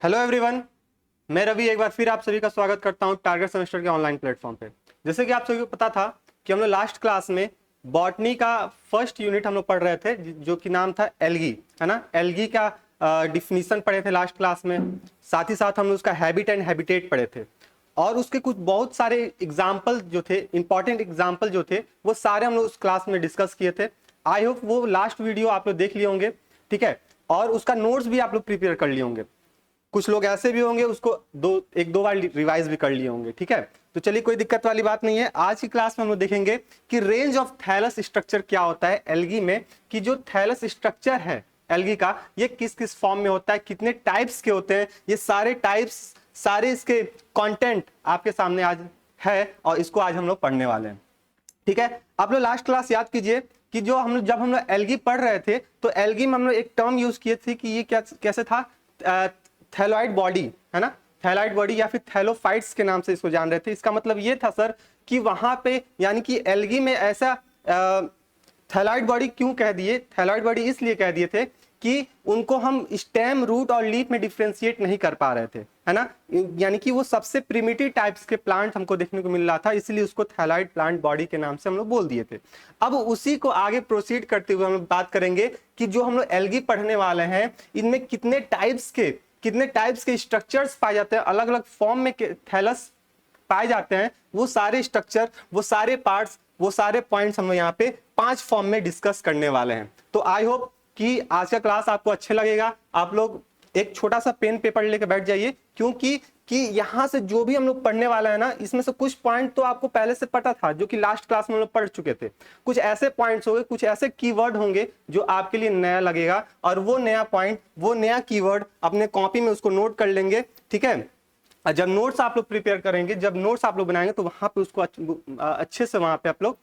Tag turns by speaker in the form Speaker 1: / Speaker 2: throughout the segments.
Speaker 1: Hello everyone, मैं रवि एक बार फिर आप सभी का स्वागत करता हूं टारगेट सेमेस्टर के ऑनलाइन प्लेटफॉर्म पे। जैसे कि आप सभी को पता था कि हम लोग लास्ट क्लास में बॉटनी का फर्स्ट यूनिट हम लोग पढ़ रहे थे जो कि नाम था एल्गी, है ना। एल्गी का डिफिनीशन पढ़े थे लास्ट क्लास में, साथ ही साथ हम लोग उसका हैबिट एंड हैबिटेट पढ़े थे और उसके कुछ बहुत सारे एग्जाम्पल जो थे, इंपॉर्टेंट एग्जाम्पल जो थे, वो सारे हम लोग उस क्लास में डिस्कस किए थे। आई होप वो लास्ट वीडियो आप लोग देख लिए होंगे, ठीक है, और उसका नोट्स भी आप लोग प्रिपेयर कर लिए होंगे। कुछ लोग ऐसे भी होंगे उसको एक दो बार रिवाइज भी कर लिए होंगे, ठीक है। तो चलिए, कोई दिक्कत वाली बात नहीं है। आज की क्लास में हम लोग देखेंगे कि रेंज ऑफ थैलस स्ट्रक्चर क्या होता है एल्गी में, कि जो थैलस स्ट्रक्चर है एल्गी का ये किस किस फॉर्म में होता है, कितने टाइप्स के होते हैं, ये सारे टाइप्स, सारे इसके कंटेंट आपके सामने आज है और इसको आज हम लोग पढ़ने वाले हैं, ठीक है। आप लोग लास्ट क्लास याद कीजिए कि जो जब हम लोग एल्गी पढ़ रहे थे तो एल्गी में हम लोग एक टर्म यूज किए थे कि ये क्या कैसे था, थैलॉइड बॉडी, है ना। थैलॉइड बॉडी या फिर थैलोफाइट्स के नाम से इसको जान रहे थे। इसका मतलब ये था सर कि वहां पे यानी कि एल्गी में ऐसा थैलॉइड बॉडी क्यों कह दिए, थैलॉइड बॉडी इसलिए कह दिए थे कि उनको हम स्टेम, रूट और लीफ में डिफ्रेंशिएट नहीं कर पा रहे थे, है ना। यानी कि वो सबसे प्रिमिटिव टाइप्स के प्लांट हमको देखने को मिल रहा था, इसलिए उसको थैलॉइड प्लांट बॉडी के नाम से हम लोग बोल दिए थे। अब उसी को आगे प्रोसीड करते हुए हम लोग बात करेंगे कि जो हम लोग एल्गी पढ़ने वाले हैं इनमें कितने टाइप्स के स्ट्रक्चर्स पाए जाते हैं, अलग अलग फॉर्म में थैलस पाए जाते हैं। वो सारे स्ट्रक्चर, वो सारे पार्ट्स, वो सारे पॉइंट्स हम यहाँ पे 5 फॉर्म में डिस्कस करने वाले हैं। तो आई होप कि आज का क्लास आपको अच्छे लगेगा। आप लोग एक छोटा सा पेन पेपर लेके बैठ जाइए, क्योंकि यहाँ से जो भी हम लोग पढ़ने वाला है ना, इसमें से कुछ पॉइंट तो आपको पहले से पता था, जो कि लास्ट क्लास में हम लोग पढ़ चुके थे। कुछ ऐसे पॉइंट्स होंगे, कुछ ऐसे कीवर्ड होंगे जो आपके लिए नया लगेगा, और वो नया पॉइंट, वो नया कीवर्ड अपने कॉपी में उसको नोट कर लेंगे, ठीक है। जब नोट्स आप लोग प्रिपेयर करेंगे, जब नोट्स आप लोग बनाएंगे, तो वहां पे उसको अच्छे से वहां पे आप लोग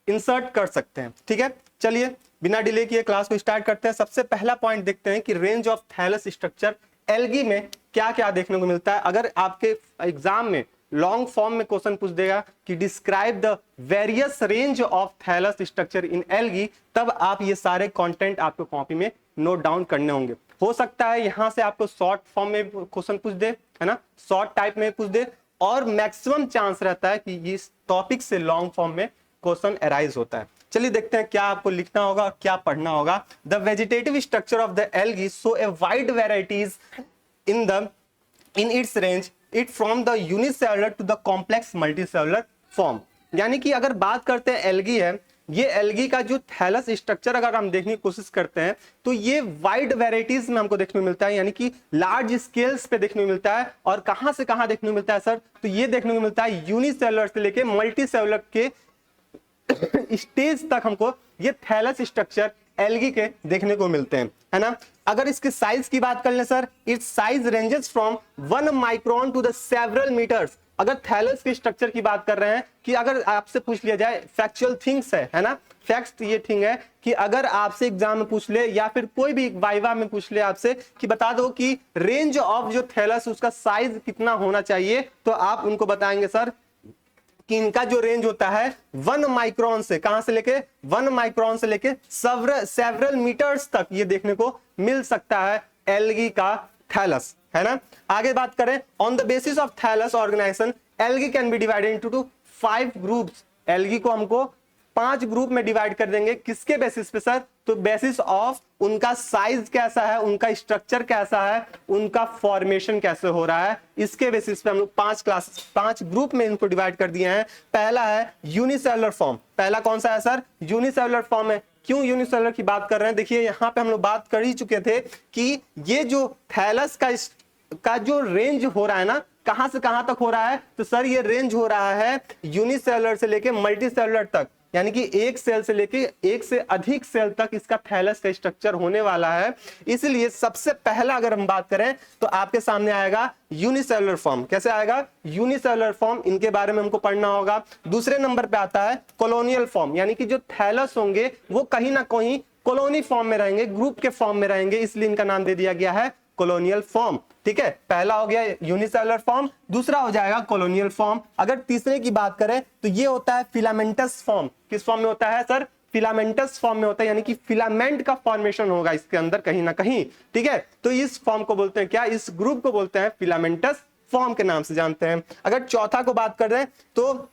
Speaker 1: इंसर्ट कर सकते हैं, ठीक है। चलिए, बिना डिले किए क्लास को स्टार्ट करते हैं। सबसे पहला पॉइंट देखते हैं कि range of thallus structure algae में क्या क्या देखने को मिलता है। अगर आपके एग्जाम में लॉन्ग फॉर्म में क्वेश्चन पूछ देगा कि describe the various range of thallus structure in algae, तब आप ये सारे कंटेंट आपको कॉपी में नोट डाउन करने होंगे। हो सकता है यहां से आपको शॉर्ट फॉर्म में क्वेश्चन पूछ दे, है ना, शॉर्ट टाइप में पूछ दे, और मैक्सिमम चांस रहता है कि इस टॉपिक से लॉन्ग फॉर्म में क्वेश्चन अराइज होता है। चलिए देखते हैं क्या आपको लिखना होगा और क्या पढ़ना होगा। The vegetative structure of the algae so a wide varieties in its range it from the unicellular to the complex multicellular form. यानी कि अगर बात करते हैं एल्गी है, ये एल्गी का जो थैलस स्ट्रक्चर अगर हम देखने की कोशिश करते हैं तो ये वाइड वेराइटीज में हमको देखने को मिलता है, यानी कि लार्ज स्केल्स पे देखने को मिलता है। और कहां से कहां देखने को मिलता है सर, तो ये देखने को मिलता है यूनिसेलुलर से लेके मल्टीसेलुलर के स्टेज तक हमको ये थैलस स्ट्रक्चर एल्गी के देखने को मिलते हैं, है ना। अगर इसके साइज की बात कर ले sir, its size ranges from 1 micron to the several metres. अगर थैलस के स्ट्रक्चर की बात कर रहे हैं, कि अगर आपसे पूछ लिया जाए, फैक्चुअल थिंग्स है ना, फैक्ट्स ये थिंग है कि अगर आपसे एग्जाम में पूछ ले या फिर कोई भी वाइवा में पूछ ले आपसे कि बता दो कि रेंज ऑफ जो थैलस उसका साइज कितना होना चाहिए, तो आप उनको बताएंगे सर कि इनका जो रेंज होता है 1 माइक्रोन से, कहां से लेके 1 माइक्रोन से लेके सेवरल मीटर्स तक ये देखने को मिल सकता है एल्गी का थैलस, है ना। आगे बात करें, on the basis of thallus organization algae can be divided into 5 groups. Algae को हमको 5 ग्रुप में डिवाइड कर देंगे। किसके बेसिस पे सर, तो बेसिस ऑफ उनका साइज कैसा है, उनका स्ट्रक्चर कैसा है, उनका फॉर्मेशन कैसे हो रहा है, इसके बेसिस पे हम लोग 5 ग्रुप में इनको डिवाइड कर दिए हैं। पहला है यूनिसेलुलर फॉर्म। पहला कौन सा है सर, यूनिसेलुलर फॉर्म है। क्यों यूनिसेलुलर की बात कर रहे हैं, देखिए यहां पे हम लोग बात कर ही चुके थे कि ये जो थैलस का जो रेंज हो रहा है ना, कहां से कहां तक हो रहा है, तो सर ये रेंज हो रहा है यूनिसेलुलर से लेके मल्टीसेलुलर तक, यानी कि एक सेल से लेके एक से अधिक सेल तक इसका थैलस का स्ट्रक्चर होने वाला है। इसलिए सबसे पहला अगर हम बात करें तो आपके सामने आएगा यूनिसेलुलर फॉर्म। कैसे आएगा, यूनिसेलुलर फॉर्म, इनके बारे में हमको पढ़ना होगा। दूसरे नंबर पे आता है कॉलोनियल फॉर्म, यानी कि जो थैलस होंगे वो कहीं ना कहीं कॉलोनी फॉर्म में रहेंगे, ग्रुप के फॉर्म में रहेंगे, इसलिए इनका नाम दे दिया गया है कॉलोनियल फॉर्म, ठीक है। पहला हो गया यूनिसेलुलर फॉर्म, दूसरा हो जाएगा कॉलोनियल फॉर्म। अगर तीसरे की बात करें तो ये होता है फिलामेंटस फॉर्म। किस फॉर्म में होता है सर, फिलामेंटस फॉर्म में होता है, यानी कि फिलामेंट का फॉर्मेशन होगा इसके अंदर कहीं ना कहीं, ठीक है। तो इस फॉर्म को बोलते हैं क्या, इस ग्रुप को बोलते हैं फिलामेंटस फॉर्म के नाम से जानते हैं। अगर चौथा को बात कर रहे हैं तो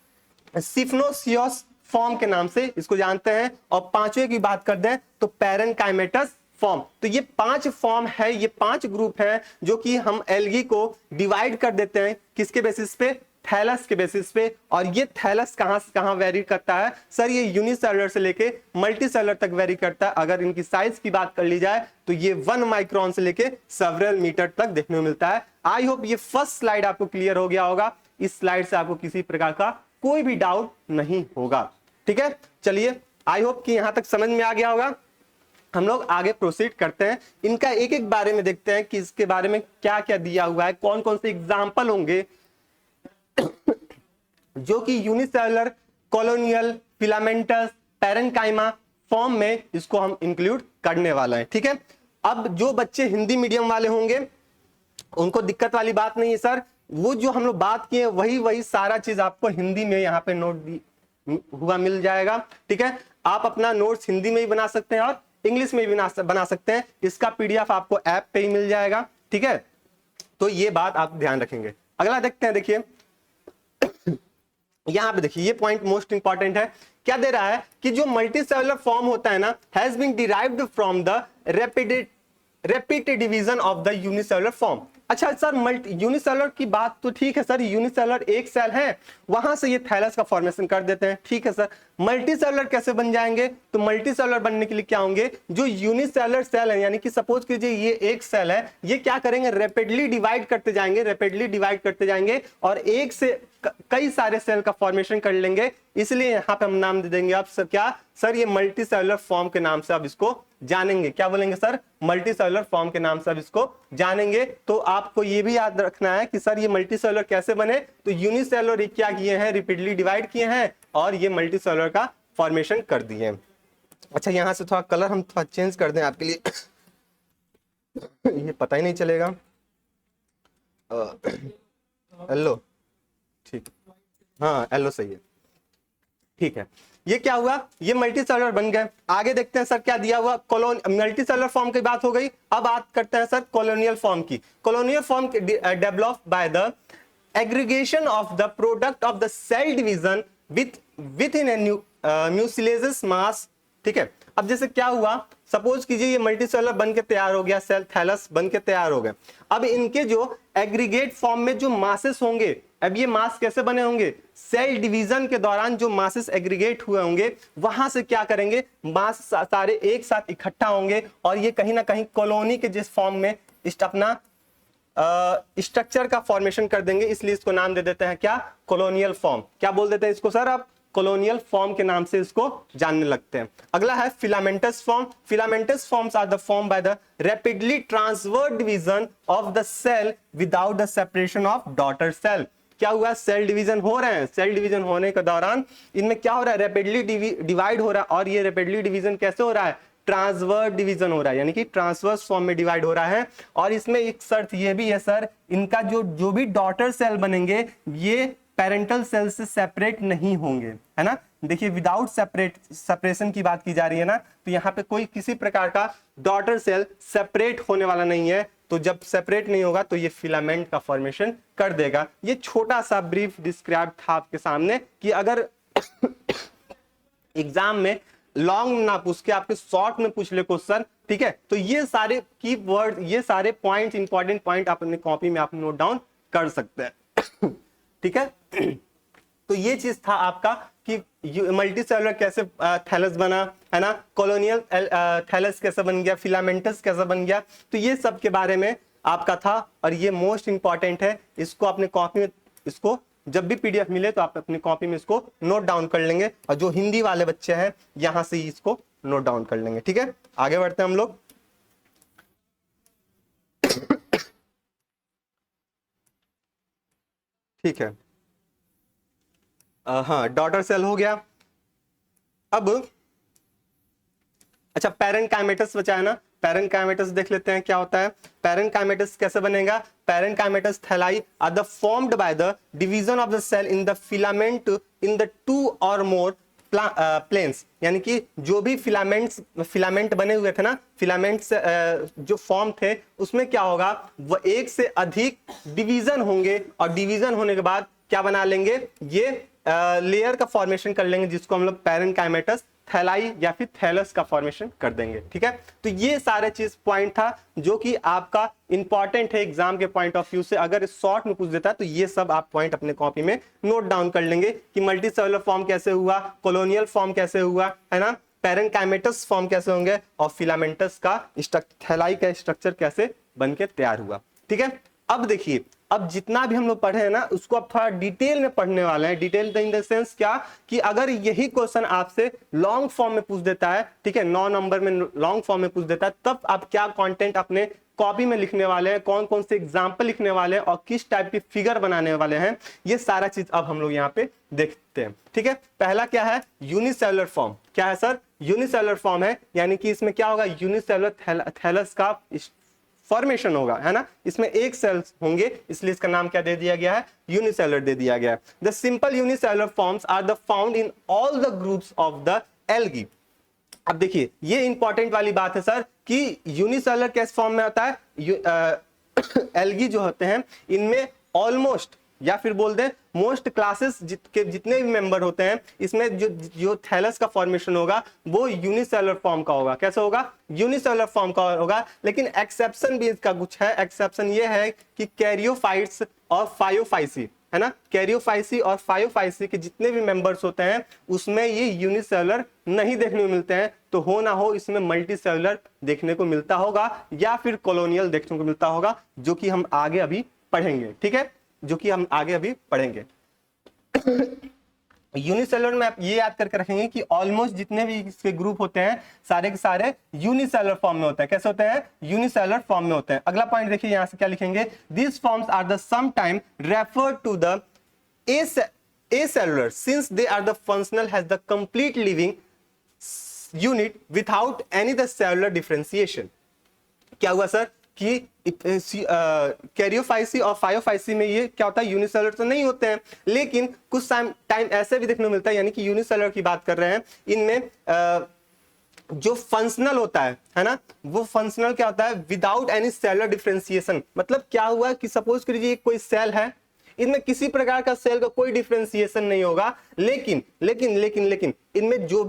Speaker 1: सिफनोसियस फॉर्म के नाम से इसको जानते हैं, और पांचवे की बात कर दें तो पैरेनकाइमेटस फॉर्म। तो ये 5 फॉर्म है, ये 5 ग्रुप है जो कि हम एल्गी को डिवाइड कर देते हैं किसके बेसिस पे, थैलस के बेसिस पे। और ये थैलस कहां से कहां वेरी करता है सर, ये यूनिसेलुलर से लेके मल्टीसेलुलर तक वेरी करता है। अगर इनकी साइज की बात कर ली जाए तो ये 1 माइक्रोन से लेके सेवरल मीटर तक देखने को मिलता है। आई होप ये फर्स्ट स्लाइड आपको क्लियर हो गया होगा, इस स्लाइड से आपको किसी प्रकार का कोई भी डाउट नहीं होगा, ठीक है। चलिए, आई होप कि यहां तक समझ में आ गया होगा। हम लोग आगे प्रोसीड करते हैं, इनका एक एक बारे में देखते हैं कि इसके बारे में क्या क्या दिया हुआ है, कौन कौन से एग्जाम्पल होंगे जो कि unicellular, colonial, filamentous, parenchyma form में इसको हम इंक्लूड करने वाला है, ठीक है। अब जो बच्चे हिंदी मीडियम वाले होंगे उनको दिक्कत वाली बात नहीं है सर, वो जो हम लोग बात किए वही सारा चीज आपको हिंदी में यहाँ पे नोट हुआ मिल जाएगा, ठीक है। आप अपना नोट्स हिंदी में ही बना सकते हैं और इंग्लिश में भी बना सकते हैं, इसका पीडीएफ आपको ऐप पे ही मिल जाएगा, ठीक है। तो ये बात आप ध्यान रखेंगे। अगला देखते हैं, देखिए यहां पे देखिए ये पॉइंट मोस्ट इंपॉर्टेंट है। क्या दे रहा है कि जो मल्टीसेलुलर फॉर्म होता है ना, has been derived from the rapid division of the unicellular form. अच्छा सर, यूनिसेलुलर की बात तो ठीक है सर, यूनिसेलुलर एक सेल है, वहां से ये थैलस का फॉर्मेशन कर देते हैं, ठीक है सर। मल्टीसेलुलर कैसे बन जाएंगे, तो मल्टीसेलुलर बनने के लिए क्या होंगे, जो यूनिसेलुलर सेल है, यानी कि सपोज कीजिए ये एक सेल है, ये क्या करेंगे, रैपिडली डिवाइड करते जाएंगे, रैपिडली डिवाइड करते जाएंगे और एक से कई सारे सेल का फॉर्मेशन कर लेंगे। इसलिए यहां पे हम नाम दे देंगे आप सर, क्या सर, ये मल्टीसेलुलर फॉर्म के नाम से आप इसको जानेंगे। क्या बोलेंगे सर, मल्टीसेलुलर फॉर्म के नाम से आप इसको जानेंगे। तो आपको ये भी याद रखना है कि सर ये मल्टीसेलुलर कैसे बने, तो यूनिसेलुलर क्या किए हैं, रिपीटली डिवाइड किए हैं और ये मल्टीसेलुलर का फॉर्मेशन कर दिए। अच्छा, यहां से थोड़ा कलर हम थोड़ा चेंज कर दें आपके लिए ये पता ही नहीं चलेगा। हेलो, ठीक, हाँ येलो सही है, ठीक है। ये क्या हुआ, ये मल्टीसेलुलर बन गए। आगे देखते हैं सर क्या दिया हुआ, मल्टीसेलुलर फॉर्म की बात हो गई, अब बात करते हैं सर कॉलोनियल फॉर्म की। Colonial form develop by the aggregation of the product of the cell division within a mucilaginous mass, ठीक है। अब जैसे क्या हुआ, सपोज कीजिए ये मल्टीसेलुलर बन के तैयार हो गया, सेल थैलस बन के तैयार हो गए। अब इनके जो एग्रीगेट फॉर्म में जो मासेस होंगे, अब ये मास कैसे बने होंगे, सेल डिवीजन के दौरान जो मासेस एग्रीगेट हुए होंगे वहां से क्या करेंगे, मास सारे एक साथ इकट्ठा होंगे और ये कहीं ना कहीं कॉलोनी के जिस फॉर्म में अपना स्ट्रक्चर का फॉर्मेशन कर देंगे। इसलिए इसको नाम दे देते हैं क्या, कॉलोनियल फॉर्म। क्या बोल देते हैं इसको सर आप, कॉलोनियल फॉर्म के नाम से इसको जानने लगते हैं। अगला है filamentous form. Filamentous forms are the form by the rapidly transverse division of the cell without the separation of daughter cell. क्या हुआ, सेल डिवीजन हो रहे हैं, सेल डिवीजन होने के दौरान इनमें क्या हो रहा है, रैपिडली डिवाइड हो रहा है। और ये रैपिडली डिवीजन कैसे हो रहा है, ट्रांसवर्स डिवीजन हो रहा है, यानी कि ट्रांसवर्स फॉर्म में डिवाइड हो रहा है। और इसमें एक शर्त ये भी है सर, इनका जो भी डॉटर सेल बनेंगे ये पेरेंटल सेल से सेपरेट नहीं होंगे, है ना। देखिए विदाउट सेपरेशन की बात की जा रही है ना, तो यहाँ पे कोई किसी प्रकार का डॉटर सेल सेपरेट होने वाला नहीं है। तो जब सेपरेट नहीं होगा तो ये फिलामेंट का फॉर्मेशन कर देगा। ये छोटा सा ब्रीफ डिस्क्राइब था आपके सामने कि अगर एग्जाम में लॉन्ग ना पूछ के आपके शॉर्ट में पूछ ले क्वेश्चन, ठीक है, तो ये सारे कीवर्ड, ये सारे पॉइंट्स, इंपॉर्टेंट पॉइंट आप अपनी कॉपी में आप नोट डाउन कर सकते हैं ठीक है। तो ये चीज था आपका कि मल्टीसेलुलर कैसे थैलस बना, है ना, कॉलोनियल थैलस कैसे बन गया, फिलामेंटस कैसे बन गया, तो ये सब के बारे में आपका था। और ये मोस्ट इंपॉर्टेंट है, इसको अपने कॉपी में, इसको जब भी पीडीएफ मिले तो आप अपनी कॉपी में इसको नोट डाउन कर लेंगे। और जो हिंदी वाले बच्चे हैं यहां से इसको नोट डाउन कर लेंगे, ठीक है। आगे बढ़ते हैं हम लोग। ठीक है, हाँ डॉटर सेल हो गया। अब अच्छा, पैरेनकाइमेटस बचा है ना, पैरेनकाइमेटस देख लेते हैं क्या होता है। पैरेनकाइमेटस कैसे बनेगा, parenchymatous thalli are the formed by the division of the cell in the filament in the 2 or more planes, यानी कि जो भी फिलामेंट बने हुए थे ना, फिलामेंट्स जो फॉर्म थे, उसमें क्या होगा, वो एक से अधिक डिवीजन होंगे और डिवीजन होने के बाद क्या बना लेंगे, ये लेयर का फॉर्मेशन कर लेंगे, जिसको हम लोग पैरेनकाइमेटस, थैलाई या फिर थैलस का फॉर्मेशन कर देंगे। ठीक है, तो ये सारे चीज पॉइंट था जो कि आपका इंपॉर्टेंट है एग्जाम के पॉइंट ऑफ व्यू से। अगर शॉर्ट में पूछ देता है तो ये सब आप पॉइंट अपने कॉपी में नोट डाउन कर लेंगे कि मल्टी सेलुलर फॉर्म कैसे हुआ, कॉलोनियल फॉर्म कैसे हुआ, है ना, पैरेनकाइमेटस फॉर्म कैसे होंगे और फिलामेंटस का थैलाई का स्ट्रक्चर कैसे बन के तैयार हुआ। ठीक है, अब देखिए, अब जितना भी हम लोग पढ़े हैं ना, उसको अब थोड़ा डिटेल में पढ़ने वाले हैं। डिटेल इन द सेंस क्या, कि अगर यही क्वेश्चन आपसे लॉन्ग फॉर्म में पूछ देता है, ठीक है, 9 नंबर में लॉन्ग फॉर्म में पूछ देता है, तब आप क्या कंटेंट अपने कॉपी में लिखने वाले हैं, कौन कौन से एग्जाम्पल लिखने वाले हैं और किस टाइप की फिगर बनाने वाले हैं, ये सारा चीज अब हम लोग यहाँ पे देखते हैं। ठीक है, पहला क्या है, यूनिसेलुलर फॉर्म। क्या है सर, यूनिसेलुलर फॉर्म है, यानी कि इसमें क्या होगा, यूनिसेलुलर थैलस का फॉर्मेशन होगा, है ना, इसमें एक सेल्स होंगे, इसलिए इसका नाम क्या दे दिया गया है, यूनिसेलुलर दे दिया गया है। The simple unicellular forms are the found in all the groups of the algae. अब देखिए, ये इंपॉर्टेंट वाली बात है सर कि यूनिसेलुलर किस फॉर्म में होता है, एल्गी जो होते हैं इनमें ऑलमोस्ट या फिर बोल दें मोस्ट क्लासेस जितने भी मेंबर होते हैं, इसमें जो थैलस का फॉर्मेशन होगा वो यूनिसेलुलर फॉर्म का होगा। कैसे होगा, यूनिसेलुलर फॉर्म का होगा। लेकिन एक्सेप्शन भी इसका कुछ है। एक्सेप्शन ये है कि कैरियोफाइट्स और फायोफाइसी, है ना, कैरियोफाइसी और फायोफाइसी के जितने भी मेंबर्स होते हैं उसमें ये यूनिसेलुलर नहीं देखने को मिलते हैं। तो हो ना हो इसमें मल्टी सेलुलर देखने को मिलता होगा या फिर कॉलोनियल देखने को मिलता होगा, जो कि हम आगे अभी पढ़ेंगे। ठीक है, जो कि हम आगे अभी पढ़ेंगे। यूनिसेलुलर में आप ये याद करके रखेंगे कि ऑलमोस्ट जितने भी इसके ग्रुप होते हैं सारे के सारे यूनिसेलुलर फॉर्म में होते हैं। कैसे होते हैं, यूनिसेलुलर फॉर्म में होते हैं। अगला पॉइंट देखिए, यहां से क्या लिखेंगे, this forms are the some time refer to the acellular since they are the functional has the complete living unit without any the cellular differentiation। क्या हुआ सर कि कैरियोफाइसी और फायोफाइसी में ये क्या होता है, यूनिसेलुलर तो नहीं होते हैं, लेकिन कुछ टाइम ऐसे भी देखने को मिलता है, यानी कि यूनिसेलुलर की बात कर रहे हैं, इनमें जो फंक्शनल होता है ना, वो फंक्शनल क्या होता है, विदाउट एनी सेलुलर डिफरेंशिएशन। मतलब क्या हुआ कि सपोज करिए कोई सेल है, इनमें किसी प्रकार का सेल का कोई डिफरेंशिएशन नहीं होगा, लेकिन लेकिन लेकिन लेकिन इनमें जो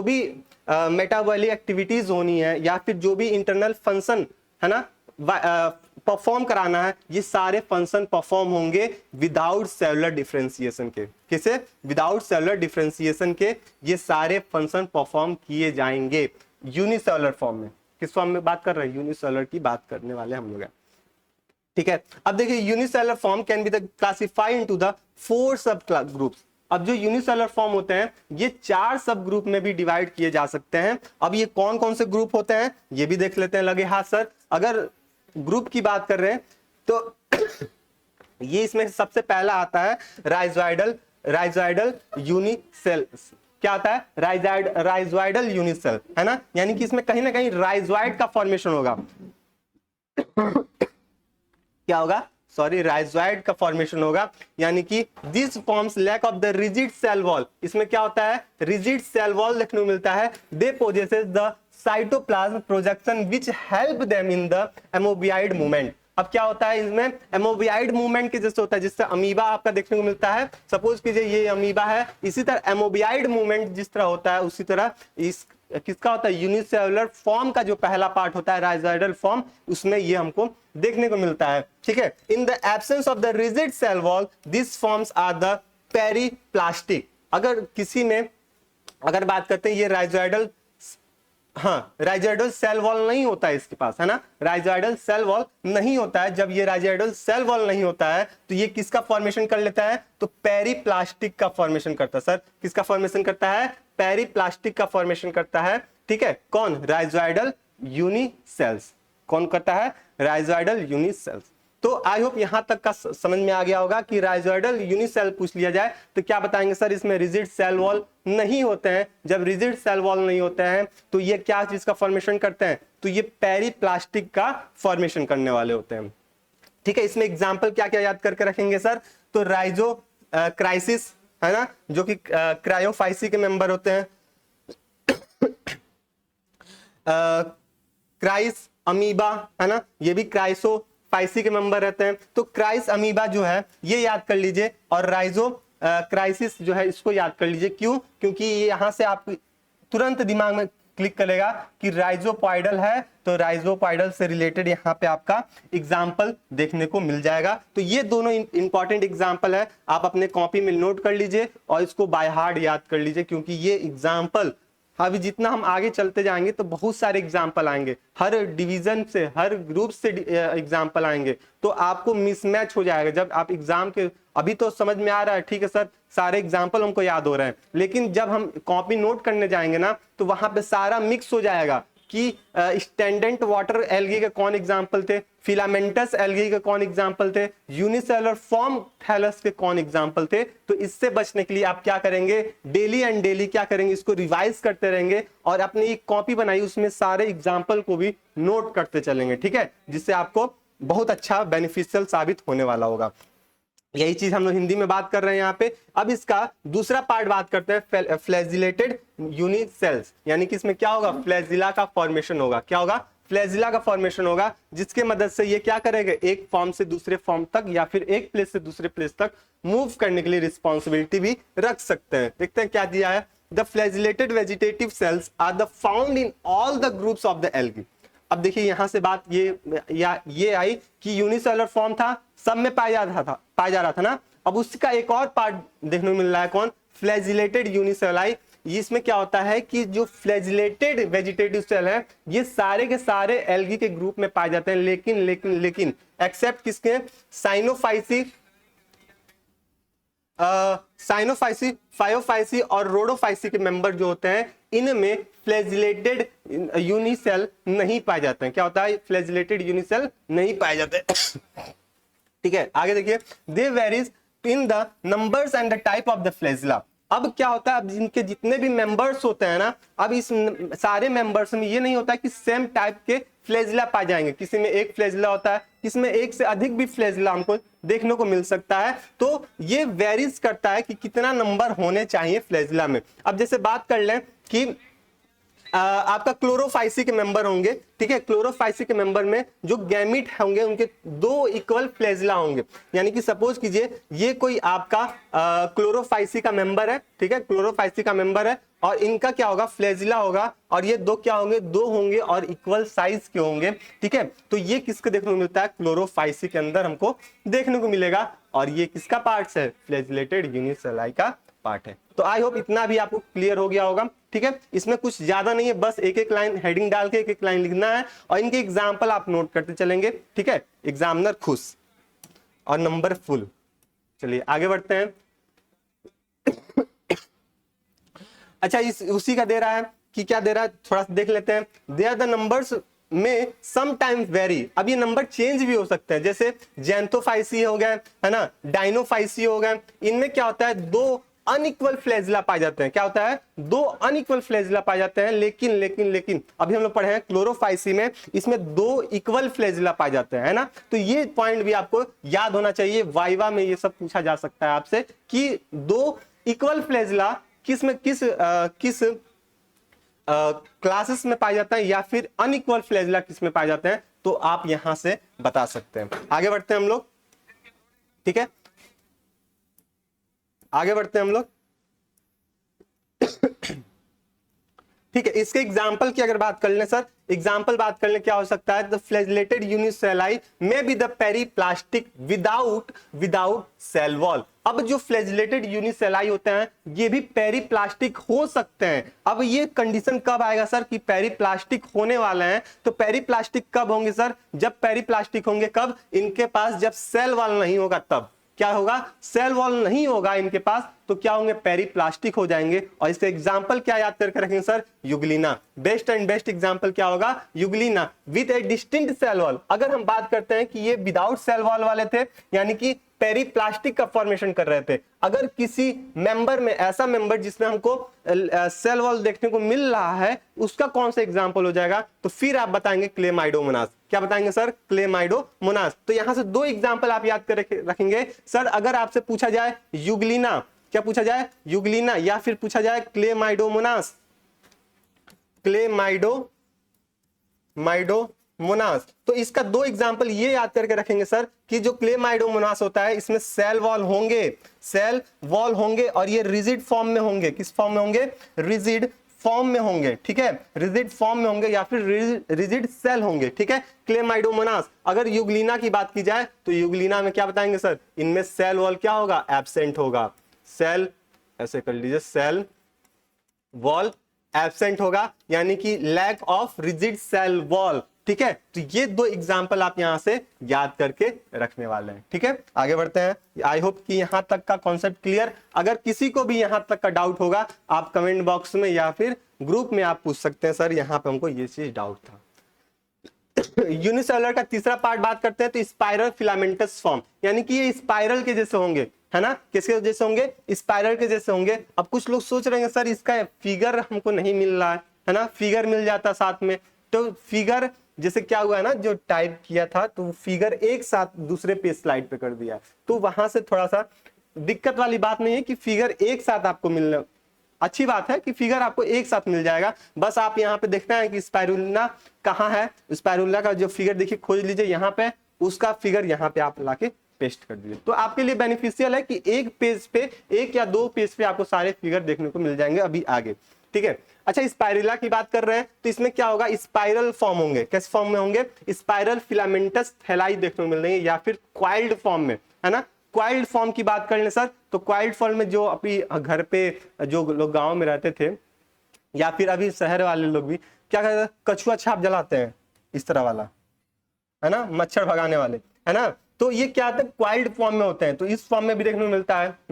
Speaker 1: भी मेटाबॉलिक एक्टिविटीज होनी है या फिर जो भी इंटरनल फंक्शन है ना परफॉर्म कराना है, ये सारे फंक्शन परफॉर्म होंगे विदाउट सेलुलर डिफरेंशिएशन के। किसे, विदाउट सेलुलर डिफरेंशिएशन के ये सारे फंक्शन परफॉर्म किए जाएंगे यूनिसेलुलर फॉर्म में। किस फॉर्म में बात कर रहे हैं, यूनिसेलुलर की बात करने वाले हम लोग हैं। ठीक है, अब देखिए, unicellular form can be the classified into the 4 सब ग्रुप्स। अब जो यूनिसेलुलर फॉर्म होते हैं ये 4 सब ग्रुप में भी डिवाइड किए जा सकते हैं। अब ये कौन कौन से ग्रुप होते हैं ये भी देख लेते हैं। लगे हाथ सर, अगर ग्रुप की बात कर रहे हैं तो ये इसमें सबसे पहला आता है राइजोइडल यूनिसेल। क्या आता है, राइजोइडल यूनिसेल, है ना, यानी कि इसमें कहीं ना कहीं राइजोइड का फॉर्मेशन होगा। क्या होगा, सॉरी, राइजोइड का फॉर्मेशन होगा, यानी कि this forms lack of the rigid cell wall. इसमें क्या होता है, रिजिड सेल वॉल देखने को मिलता है। They possesses the cytoplasm projection which help them in the amoeboid movement. अब क्या होता है, इसमें एमोबियाइड मूवमेंट के जैसे होता है, जिससे अमीबा आपका देखने को मिलता है। सपोज कीजिए ये अमीबा है, इसी तरह एमोबियाइड मूवमेंट जिस तरह होता है उसी तरह इस किसका होता है, यूनिसेलुलर फॉर्म का जो पहला पार्ट होता है राइजोइडल फॉर्म, उसमें ये हमको देखने को मिलता है। ठीक है, in the absence of the rigid cell wall this forms are the periplastic. अगर किसी में अगर बात करते हैं ये राइजोइडल, हाँ, राइजोइडल सेल वॉल नहीं होता है इसके पास, है ना, राइजोइडल सेल वॉल नहीं होता है। जब ये राइजोइडल सेल वॉल नहीं होता है तो ये किसका फॉर्मेशन कर लेता है, तो पेरीप्लास्टिक का फॉर्मेशन करता है। सर किसका फॉर्मेशन करता है, पेरीप्लास्टिक का फॉर्मेशन करता है। ठीक है, कौन, राइजोइडल यूनिसेल्स। कौन करता है, राइजोइडल यूनिसेल्स। तो आई होप यहां तक का समझ में आ गया होगा कि राइजोइडल यूनिसेल पूछ लिया जाए तो क्या बताएंगे, सर इसमें रिजिड सेल वॉल नहीं होते हैं। जब रिजिड सेल वॉल नहीं होते हैं तो ये क्या चीज का फॉर्मेशन करते हैं, तो ये पेरीप्लास्टिक का फॉर्मेशन करने वाले होते हैं। ठीक है, इसमें एग्जाम्पल क्या क्या याद करके रखेंगे सर, तो राइजो क्राइसिस, है ना, जो कि क्रायोफाइसी के मेंबर होते हैं। क्राइस अमीबा, है ना, ये भी क्राइसोफाइसी के मेंबर रहते हैं। तो क्राइस अमीबा जो है ये याद कर लीजिए, और राइजो क्राइसिस जो है इसको याद कर लीजिए। क्यों? क्योंकि यहां से आप तुरंत दिमाग में क्लिक करेगा कि राइजोपॉइडल है, तो राइजोपॉइडल से रिलेटेड यहाँ पे आपका एग्जाम्पल देखने को मिल जाएगा। तो ये दोनों इंपॉर्टेंट एग्जाम्पल है, आप अपने कॉपी में नोट कर लीजिए और इसको बाय हार्ट याद कर लीजिए, क्योंकि ये एग्जाम्पल अभी जितना हम आगे चलते जाएंगे तो बहुत सारे एग्जाम्पल आएंगे, हर डिवीजन से, हर ग्रुप से एग्जाम्पल आएंगे, तो आपको मिसमैच हो जाएगा जब आप एग्जाम के। अभी तो समझ में आ रहा है, ठीक है सर, सारे एग्जाम्पल हमको याद हो रहे हैं, लेकिन जब हम कॉपी नोट करने जाएंगे ना तो वहां पे सारा मिक्स हो जाएगा कि स्टैंडेंट वाटर एल्गी के कौन एग्जाम्पल थे, फिलामेंटस एल्गी के कौन एग्जाम्पल थे, यूनिसेलुलर फॉर्म थैलस के कौन एग्जाम्पल थे। तो इससे बचने के लिए आप क्या करेंगे, डेली एंड डेली क्या करेंगे, इसको रिवाइज करते रहेंगे और अपनी एक कॉपी बनाई उसमें सारे एग्जाम्पल को भी नोट करते चलेंगे, ठीक है, जिससे आपको बहुत अच्छा बेनिफिशियल साबित होने वाला होगा। यही चीज हम लोग हिंदी में बात कर रहे हैं यहाँ पे। अब इसका दूसरा पार्ट बात करते हैं, फ्लैजिलेटेड यूनिट सेल्स, यानी कि इसमें क्या होगा, फ्लैजिला का फॉर्मेशन होगा। क्या होगा? फ्लैजिला का फॉर्मेशन होगा, जिसके मदद से ये क्या करेगा, एक फॉर्म से दूसरे फॉर्म तक या फिर एक प्लेस से दूसरे प्लेस तक मूव करने के लिए रिस्पॉन्सिबिलिटी भी रख सकते हैं। देखते हैं क्या दिया है। The flagellated vegetative cells are the found in all the groups of the algae. अब देखिए यहां से बात ये आई कि यूनिसेलुलर फॉर्म था, सब में पाया जा रहा था ना। अब उसका एक और पार्ट देखने को मिल रहा है, कौन, फ्लैजिलेटेड यूनिसेलाई। इसमें क्या होता है कि जो फ्लैजिलेटेड वेजिटेटिव सेल है ये सारे के सारे एल्गी के ग्रुप में पाए जाते हैं, लेकिन एक्सेप्ट किसके, साइनोफाइसी, साइनोफाइसी, फायोफाइसी और रोडोफाइसी के मेंबर जो होते हैं, इनमें फ्लैजिलेटेड यूनिसेल नहीं पाए जाते हैं। क्या होता है, फ्लैजिलेटेड यूनिसेल नहीं पाए जाते। ठीक है, आगे देखिए, they varies in the numbers and the type of the flagella. अब क्या होता है, अब इनके जितने भी मेंबर्स होते हैं ना, अब इस सारे मेंबर्स में ये नहीं होता है कि सेम टाइप के फ्लैजिला पाए जाएंगे। किसी में एक फ्लैजिला होता है, किसी में एक से अधिक भी फ्लैजिला हमको देखने को मिल सकता है। तो ये वेरीज करता है कि कितना नंबर होने चाहिए फ्लैजिला में। अब जैसे बात कर लें कि आपका क्लोरोफाइसी के मेंबर होंगे, ठीक है, क्लोरोफाइसी के मेंबर में जो गैमीट होंगे उनके दो इक्वल फ्लैजिला होंगे। यानी कि सपोज कीजिए ये कोई आपका क्लोरोफाइसी का मेंबर है, ठीक है, क्लोरोफाइसी का मेंबर है, और इनका क्या होगा, फ्लैजिला होगा, और ये दो क्या होंगे, दो होंगे और इक्वल साइज के होंगे, ठीक है। तो ये किसको देखने को मिलता है, क्लोरोफाइसी के अंदर हमको देखने को मिलेगा, और ये किसका पार्ट है, फ्लैजिलेटेड यूनिसेलाई का पार्ट है। तो आई होप इतना भी आपको क्लियर हो गया होगा, ठीक है। इसमें कुछ ज्यादा नहीं है, बस एक एक लाइन हेडिंग डाल के एक एक लाइन लिखना है और इनके एग्जाम्पल आप नोट करते चलेंगे, ठीक है। एग्जामिनर खुश और नंबर फुल। चलिए आगे बढ़ते हैं। अच्छा, उसी का दे रहा है कि क्या दे रहा है, थोड़ा सा देख लेते हैं। दे आर द नंबर्स में समटाइम्स वेरी। अब ये नंबर चेंज भी हो सकते हैं, जैसे जैंथोफाइसी हो गए, है ना, डाइनोफाइसी हो गए। इनमें क्या होता है, दो अनइक्वल फ्लैजिला पाए जाते हैं। क्या होता है, दो अनइक्वल फ्लैजिला पाए जाते हैं। लेकिन अभी हम लोग पढ़े हैं क्लोरोफाइसी में, इसमें दो इक्वल फ्लैजिला पाए जाते हैं, है ना। तो ये पॉइंट भी आपको याद होना चाहिए, वाइवा में ये सब पूछा जा सकता है आपसे कि दो इक्वल फ्लैजिला किस क्लासेस में पाए जाते हैं, या फिर अनइक्वल फ्लैजिला किस में पाए जाते हैं, तो आप यहां से बता सकते हैं। आगे बढ़ते हैं हम लोग, ठीक है, आगे बढ़ते हैं हम लोग। ठीक है, इसके एग्जाम्पल की अगर बात कर लें सर, एग्जाम्पल बात कर लें, क्या हो सकता है, द फ्लैजिलेटेड यूनिसेलाई में be the periplastic without cell wall. अब जो फ्लैजिलेटेड यूनिसेलाई होते हैं ये भी पेरीप्लास्टिक हो सकते हैं। अब ये कंडीशन कब आएगा सर कि पेरीप्लास्टिक होने वाले हैं, तो पेरीप्लास्टिक कब होंगे सर, जब पेरीप्लास्टिक होंगे कब, इनके पास जब सेल वॉल नहीं होगा तब। क्या होगा, सेल वॉल नहीं होगा इनके पास, तो क्या होंगे, पेरीप्लास्टिक हो जाएंगे। और इसके एग्जांपल क्या याद करके रखेंगे sir, Euglena. Best and best example क्या होगा, Euglena with a distinct cell wall. अगर हम बात करते हैं कि ये विदाउट सेल वॉल वाले थे, यानी कि पेरीप्लास्टिक का फॉर्मेशन कर रहे थे, अगर किसी मेंबर में ऐसा मेंबर जिसमें हमको सेल वॉल देखने को मिल रहा है, उसका कौन सा एग्जांपल हो जाएगा, तो फिर आप बताएंगे क्लेमाइडोमोनास। क्या बताएंगे सर, क्लेमाइडोमोनास। तो यहां से दो एग्जांपल आप याद कर रखेंगे सर। अगर आपसे पूछा जाए यूग्लिना क्या पूछा जाए, यूग्लिना, या फिर पूछा जाए क्लेमाइडोमोनास, क्लेमाइडोमोनास। तो इसका दो एग्जांपल ये याद करके रखेंगे सर कि जो क्लेमाइडोमोनास होता है इसमें सेल वॉल होंगे और ये रिजिड फॉर्म में होंगे। किस फॉर्म में होंगे, रिजिड फॉर्म में होंगे, ठीक है, रिजिड फॉर्म में होंगे या फिर रिजिड सेल होंगे, ठीक है, क्लेमाइडोमोनास। अगर यूग्लिना की बात की जाए तो यूग्लिना में क्या बताएंगे सर, इनमें सेल वॉल क्या होगा, एब्सेंट होगा, सेल, ऐसे कर लीजिए, सेल वॉल एब्सेंट होगा, यानी कि lack of rigid cell wall, ठीक है। तो ये दो एग्जांपल आप यहां से याद करके रखने वाले हैं, ठीक है। आगे बढ़ते हैं। आई होप कि यहां तक का कॉन्सेप्ट क्लियर। अगर किसी को भी यहां तक का डाउट होगा आप कमेंट बॉक्स में या फिर ग्रुप में आप पूछ सकते हैं, सर यहां पे हमको ये चीज डाउट था। यूनिसेलुलर का तीसरा पार्ट बात करते हैं तो स्पाइरल फिलामेंटस फॉर्म, यानी कि ये स्पाइरल के जैसे होंगे, है ना, किसके जैसे होंगे, स्पाइरल के जैसे होंगे। अब कुछ लोग सोच रहे हैं सर इसका फिगर हमको नहीं मिल रहा है ना, फिगर मिल जाता साथ में। तो फिगर जैसे क्या हुआ है ना, जो टाइप किया था तो फिगर एक साथ दूसरे पे स्लाइड पे कर दिया, तो वहां से थोड़ा सा दिक्कत वाली बात नहीं है कि फिगर एक साथ आपको मिलना, अच्छी बात है कि फिगर आपको एक साथ मिल जाएगा। बस आप यहाँ पे देखना है कि स्पाइरुलिना कहाँ है, स्पाइरुलिना का जो फिगर देखिए खोज लीजिए यहाँ पे, उसका फिगर यहाँ पे आप लाके पेस्ट कर दीजिए। तो आपके लिए बेनिफिशियल है कि एक पेज पे, एक या दो पेज पे आपको सारे फिगर देखने को मिल जाएंगे अभी आगे, ठीक है। अच्छा, स्पाइरुला की बात कर रहे हैं तो इसमें क्या होगा, स्पाइरल फॉर्म होंगे। किस फॉर्म में होंगे, स्पाइरल फिलामेंटस थैलाई देखने को मिल रही है या फिर क्वाइल्ड फॉर्म में, है ना। क्वाइल्ड फॉर्म की बात कर लें सर तो क्वाइल्ड फॉर्म में जो अपनी घर पे जो लोग गांव में रहते थे या फिर अभी शहर वाले लोग भी क्या करते हैं, कछुआ छाप जलाते हैं इस तरह वाला, है ना, मच्छर भगाने वाले, है ना। तो ये क्या होता है, क्वाइल्ड फॉर्म में होते हैं, तो इस फॉर्म में भी देखने को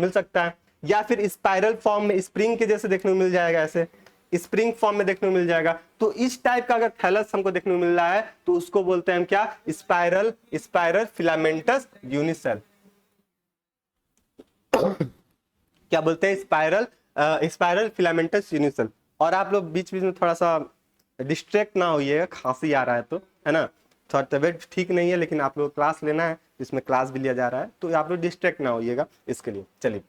Speaker 1: मिल सकता है, या फिर स्पाइरल फॉर्म में स्प्रिंग के जैसे देखने को मिल जाएगा, ऐसे स्प्रिंग फॉर्म में देखने को मिल जाएगा। तो इस टाइप का अगर थैलस हमको देखने को मिल रहा है तो उसको बोलते हैं हम क्या, स्पाइरल फिलामेंटस यूनिसेल। क्या बोलते हैं, स्पाइरल फिलामेंटस यूनिसेल। और आप लोग बीच बीच में थोड़ा सा डिस्ट्रैक्ट ना होइएगा, खांसी आ रहा है तो, है ना, थोड़ा तबियत ठीक नहीं है, लेकिन आप लोग क्लास लेना है, इसमें क्लास भी लिया जा रहा है, तो आप लोग डिस्ट्रैक्ट ना होइएगा इसके लिए। चलिए,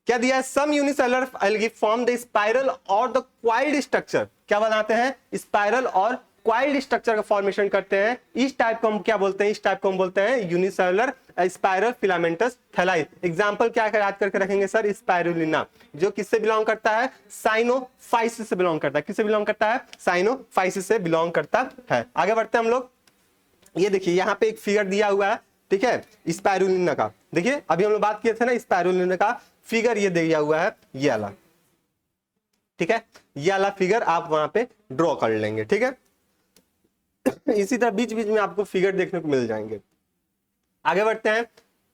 Speaker 1: क्या दिया है, some unicellular algae form the spiral or the coiled structure. क्या बनाते हैं, स्पाइरल और क्वाइल्ड स्ट्रक्चर का फॉर्मेशन करते हैं। इस टाइप को हम क्या बोलते हैं, इस टाइप को हम बोलते हैं यूनिसेलुलर स्पाइरल फिलामेंटस थैलाई। एग्जांपल क्या याद करके रखेंगे सर, स्पाइरुलिना जो किससे बिलोंग करता है, साइनोफाइसिस से बिलोंग करता है। किससे बिलोंग करता है, साइनोफाइसिस से बिलोंग करता है। आगे बढ़ते हैं हम लोग। ये देखिए यहाँ पे एक फिगर दिया हुआ है, ठीक है, स्पाइरुलिना का। देखिए अभी हम लोग बात किए थे ना स्पाइरुलिना का फिगर, ये दिया हुआ है ये वाला, ठीक है, ये वाला फिगर आप वहां पे ड्रॉ कर लेंगे, ठीक है। इसी तरह बीच बीच में आपको फिगर देखने को मिल जाएंगे। आगे बढ़ते हैं।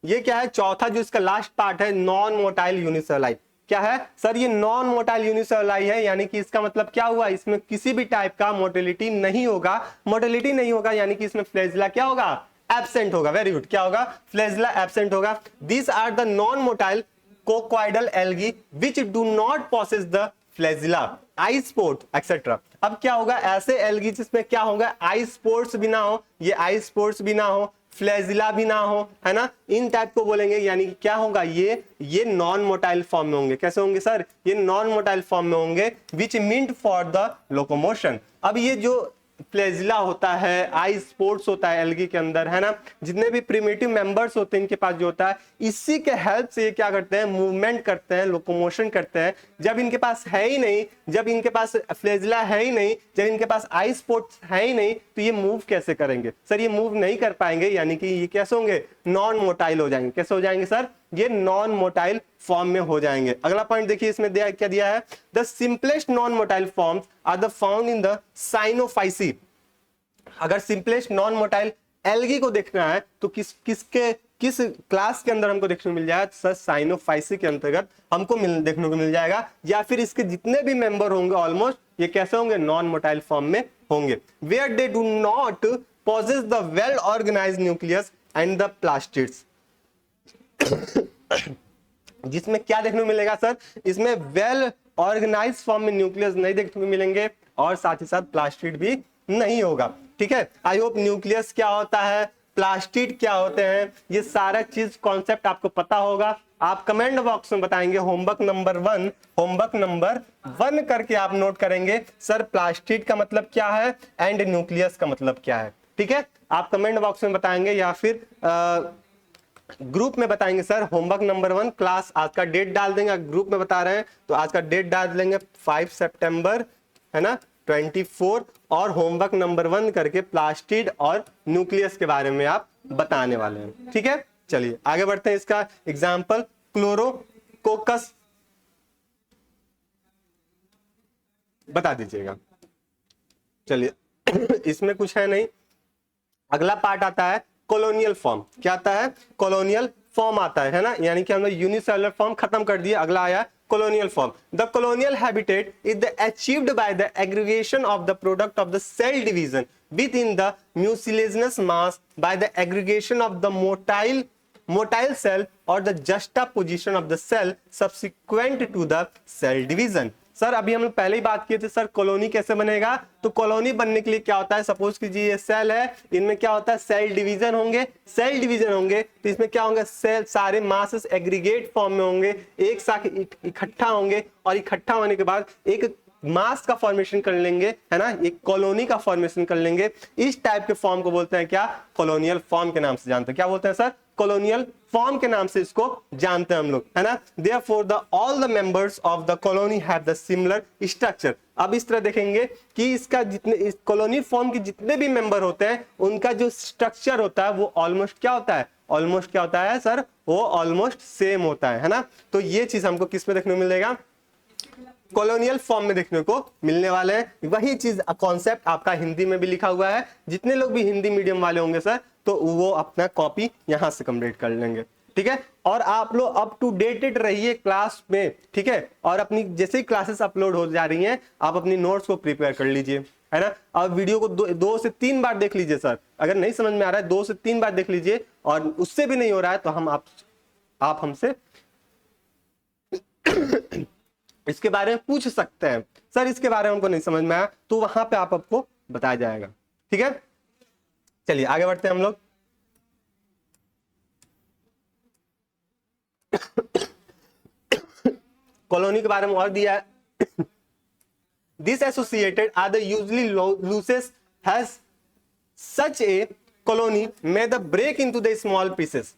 Speaker 1: ये क्या है, चौथा जो इसका लास्ट पार्ट है, नॉन मोटाइल यूनिसेलुलाई। क्या है सर, ये नॉन मोटाइल यूनिसेलुलाई है, यानी कि इसका मतलब क्या हुआ, इसमें किसी भी टाइप का मोटिलिटी नहीं होगा। मोटिलिटी नहीं होगा यानी कि इसमें फ्लैजिला क्या होगा, एब्सेंट होगा। वेरी गुड, क्या होगा, फ्लैजिला एब्सेंट होगा। This are the non motile coccoid algae which do not possess the flagella, eyespot etcetera. अब क्या होगा, ऐसे एल्गी जिसमें क्या होगा, आई स्पोर्ट्स भी ना हो, ये आई स्पोर्ट्स भी ना हो, फ्लैजिला भी ना हो, है ना, इन टाइप को बोलेंगे, यानी कि क्या होगा, ये नॉन मोटाइल फॉर्म में होंगे। कैसे होंगे सर, ये नॉन मोटाइल फॉर्म में होंगे, विच मींट फॉर द लोकोमोशन। अब ये जो फ्लैजिला होता है, आई स्पोर्ट्स होता है एल्गी के अंदर, है ना, जितने भी प्रिमिटिव मेंबर्स होते हैं इनके पास जो होता है, इसी के हेल्प से ये क्या करते हैं, मूवमेंट करते हैं, लोकोमोशन करते हैं। जब इनके पास है ही नहीं, जब इनके पास फ्लैजिला है ही नहीं, जब इनके पास आई स्पोर्ट्स है ही नहीं, तो ये मूव कैसे करेंगे सर, ये मूव नहीं कर पाएंगे, यानी कि ये कैसे होंगे, नॉन मोटाइल हो जाएंगे। कैसे हो जाएंगे सर, ये नॉन मोटाइल फॉर्म में हो जाएंगे। अगला पॉइंट देखिए, इसमें क्या दिया है, the simplest non motile forms are the found in the cyanophyceae. अगर सिंपलेस्ट नॉन मोटाइल एल्गी को देखना है तो किस क्लास के अंदर हमको देखने को मिल जाएगा सर, साइनोफाइसी के अंतर्गत हमको देखने को मिल जाएगा, या फिर इसके जितने भी मेंबर होंगे ऑलमोस्ट ये कैसे होंगे, नॉन मोटाइल फॉर्म में होंगे। Where they do not possess the well organized nucleus and the plastids। जिसमें क्या देखने को मिलेगा सर, इसमें वेल ऑर्गेनाइज फॉर्म में न्यूक्लियस नहीं देखने को मिलेंगे और साथ ही साथ प्लास्टिड भी नहीं होगा, ठीक है। आई होप न्यूक्लियस क्या होता है, प्लास्टिड क्या होते हैं, ये सारा चीज कॉन्सेप्ट आपको पता होगा। आप कमेंट बॉक्स में बताएंगे होमवर्क नंबर 1 करके आप नोट करेंगे सर प्लास्टिड का मतलब क्या है एंड न्यूक्लियस का मतलब क्या है। ठीक है, आप कमेंट बॉक्स में बताएंगे या फिर ग्रुप में बताएंगे सर होमवर्क नंबर 1 क्लास, आज का डेट डाल देंगे। ग्रुप में बता रहे हैं तो आज का डेट डाल देंगे 5 सितंबर है ना 24, और होमवर्क नंबर 1 करके प्लास्टिड और न्यूक्लियस के बारे में आप बताने वाले हैं। ठीक है, चलिए आगे बढ़ते हैं। इसका एग्जाम्पल क्लोरोकोकस बता दीजिएगा। चलिए इसमें कुछ है नहीं। अगला पार्ट आता है कॉलोनियल फॉर्म। क्या आता है? कॉलोनियल फॉर्म आता है ना, यानी कि हम लोग यूनिसेलुलर फॉर्म खत्म कर दिए। अगला आया colonial form. The colonial habitat is achieved by the aggregation of the product of the cell division within the mucilaginous mass by the aggregation of the motile cell or the juxtaposition of the cell subsequent to the cell division. Sir अभी हम लोग पहले ही बात किए थे sir colony कैसे बनेगा। तो कॉलोनी बनने के लिए क्या होता है, सपोज कीजिए ये सेल है, इनमें क्या होता है सेल डिवीजन होंगे। सेल डिवीजन होंगे तो इसमें क्या होंगे, सेल सारे मासेस एग्रीगेट फॉर्म में होंगे, एक साथ इकट्ठा होंगे, और इकट्ठा होने के बाद एक मास का फॉर्मेशन कर लेंगे है ना, एक कॉलोनी का फॉर्मेशन कर लेंगे। इस टाइप के फॉर्म को बोलते हैं क्या, कॉलोनियल फॉर्म के नाम से जानते हैं। क्या बोलते हैं सर, कॉलोनियल फॉर्म के नाम से इसको जानते हैं हम लोग है ना। Therefore the all the members of the colony have the similar structure. अब इस तरह देखेंगे कि इसका जितने इस कॉलोनी फॉर्म के जितने भी मेंबर होते हैं उनका जो स्ट्रक्चर होता है वो ऑलमोस्ट क्या होता है, ऑलमोस्ट क्या होता है सर, वो ऑलमोस्ट सेम होता है ना। तो ये चीज हमको किस में देखने को मिलेगा, कॉलोनियल फॉर्म में देखने को मिलने वाले हैं। वही चीज कॉन्सेप्ट आपका हिंदी में भी लिखा हुआ है। जितने लोग भी हिंदी मीडियम वाले होंगे सर तो वो अपना कॉपी यहां से कंप्लीट कर लेंगे। ठीक है, और आप लोग अप टू डेटेड रहिए क्लास में। ठीक है, और अपनी जैसे ही क्लासेस अपलोड हो जा रही हैं आप अपनी नोट्स को प्रिपेयर कर लीजिए है ना। अब वीडियो को 2 से 3 बार देख लीजिए सर, अगर नहीं समझ में आ रहा है 2 से 3 बार देख लीजिए, और उससे भी नहीं हो रहा है तो हम आप हमसे इसके बारे में पूछ सकते हैं, सर इसके बारे में हमको नहीं समझ में आया, तो वहां पे आपको बताया जाएगा। ठीक है, चलिए आगे बढ़ते हैं हम लोग। कॉलोनी के बारे में और दिया है, this associated are the usually loses has such a colony may the break into the small pieces.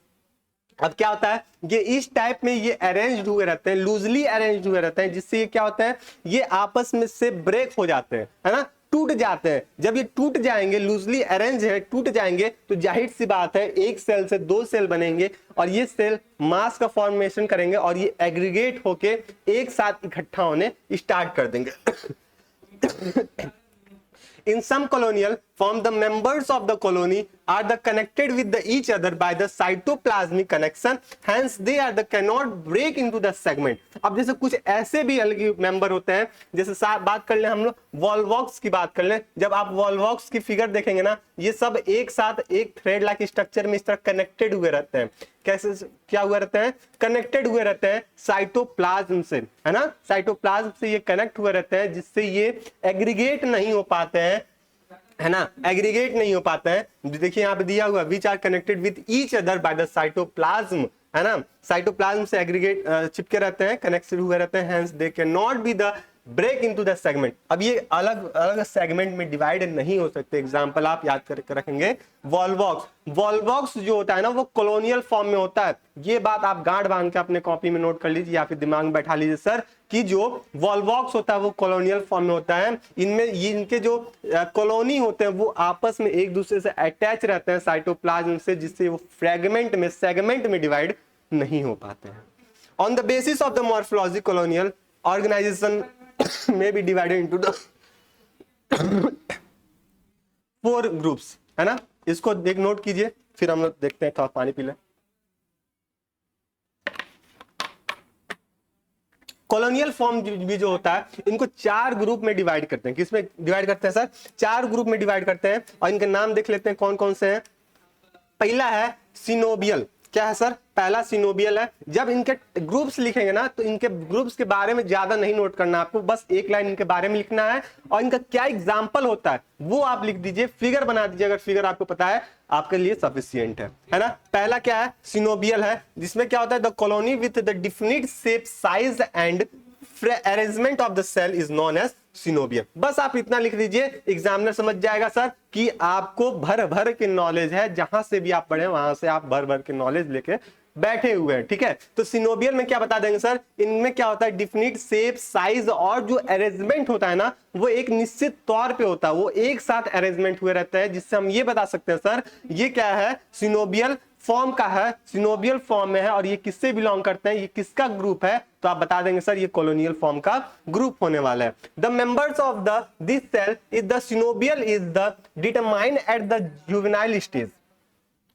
Speaker 1: अब क्या होता है, ये इस टाइप में ये अरेंज्ड हुए रहते हैं, लूजली अरेंज्ड हुए रहते हैं, जिससे ये क्या होता है, ये आपस में से ब्रेक हो जाते हैं है ना, टूट जाते हैं। जब ये टूट जाएंगे, लूजली अरेंज है, टूट जाएंगे, तो जाहिर सी बात है एक सेल से 2 सेल बनेंगे, और ये सेल मास का फॉर्मेशन करेंगे, और ये एग्रीगेट होके एक साथ इकट्ठा होने स्टार्ट कर देंगे। In some colonial form, the members of the colony are connected with each other by the cytoplasmic connection. Hence, they cannot break into the segment. अब जैसे कुछ ऐसे भी अलग मेंबर होते हैं, जैसे बात कर लें हम लोग वॉल्वॉक्स की बात कर लें। जब आप वॉल्वॉक्स की फिगर देखेंगे ना, ये सब एक साथ एक थ्रेड लाइक स्ट्रक्चर में इस तरह कनेक्टेड हुए रहते हैं। कैसे क्या हुए रहते हैं, कनेक्टेड हुए रहते हैं साइटोप्लाज्म से है ना, साइटोप्लाज्म से ये कनेक्ट हुए रहते हैं, जिससे ये एग्रीगेट नहीं हो पाते हैं है ना, एग्रीगेट नहीं हो पाते हैं। देखिए यहाँ पे दिया हुआ which are connected with each other by the cytoplasm है ना, साइटोप्लाज्म से एग्रीगेट चिपके रहते हैं, कनेक्टेड हुए रहते हैं, hence they can not be the break into the segment. अब ये अलग अलग सेगमेंट में डिवाइड नहीं हो सकते। एग्जांपल आप याद करके रखेंगे, वॉल्वॉक्स, वॉल्वॉक्स जो होता है ना वो कॉलोनियल फॉर्म में होता है। ये बात आप गांठ बांध के अपने कॉपी में नोट कर लीजिए या फिर दिमाग में बैठा लीजिए सर, कि जो वॉल्वॉक्स होता है वो कॉलोनियल फॉर्म में होता है। इनमें इनके जो कॉलोनी होते हैं वो आपस में एक दूसरे से अटैच रहते हैं साइटोप्लाज्म से, जिससे वो फ्रेगमेंट में सेगमेंट में डिवाइड नहीं हो पाते हैं। On the basis of the morphology colonial organization may be divided into the 4 groups है ना। इसको एक नोट कीजिए, फिर हम लोग देखते हैं, थोड़ा पानी पी लें। कॉलोनियल फॉर्म भी जो होता है इनको 4 ग्रुप में डिवाइड करते हैं। किसमें डिवाइड करते हैं सर, 4 ग्रुप में डिवाइड करते हैं, और इनके नाम देख लेते हैं कौन कौन से हैं। पहला है सिनोबियल। क्या है सर, पहला सिनोबियल है। जब इनके ग्रुप्स लिखेंगे ना तो इनके ग्रुप्स के बारे में ज्यादा नहीं नोट करना, आपको बस एक लाइन इनके बारे में लिखना है और इनका क्या एग्जाम्पल होता है वो आप लिख दीजिए, फिगर बना दीजिए, अगर फिगर आपको पता है आपके लिए सफिशियंट है ना। पहला क्या है, सिनोबियल है, जिसमें क्या होता है, the colony with the definite shape size and arrangement of the cell is known as coenobium. बस आप इतना लिख दीजिए, एग्जामिनर समझ जाएगा सर कि आपको भर भर के नॉलेज है, जहां से भी आप पढ़े वहां से आप भर भर के नॉलेज लेके बैठे हुए हैं, ठीक है। तो सिनोबियल में क्या बता देंगे सर, इनमें क्या होता है, डिफिनिट शेप साइज और जो अरेंजमेंट होता है ना वो एक निश्चित तौर पे होता है, वो एक साथ अरेंजमेंट हुए रहता है, जिससे हम ये बता सकते हैं सर ये क्या है, सिनोबियल फॉर्म का है, सिनोबियल फॉर्म में है और ये किससे बिलोंग करते हैं, ये किसका ग्रुप है, तो आप बता देंगे सर ये कॉलोनियल फॉर्म का ग्रुप होने वाला है। The members of the this cell is the coenobial is the determined at the juvenile stage.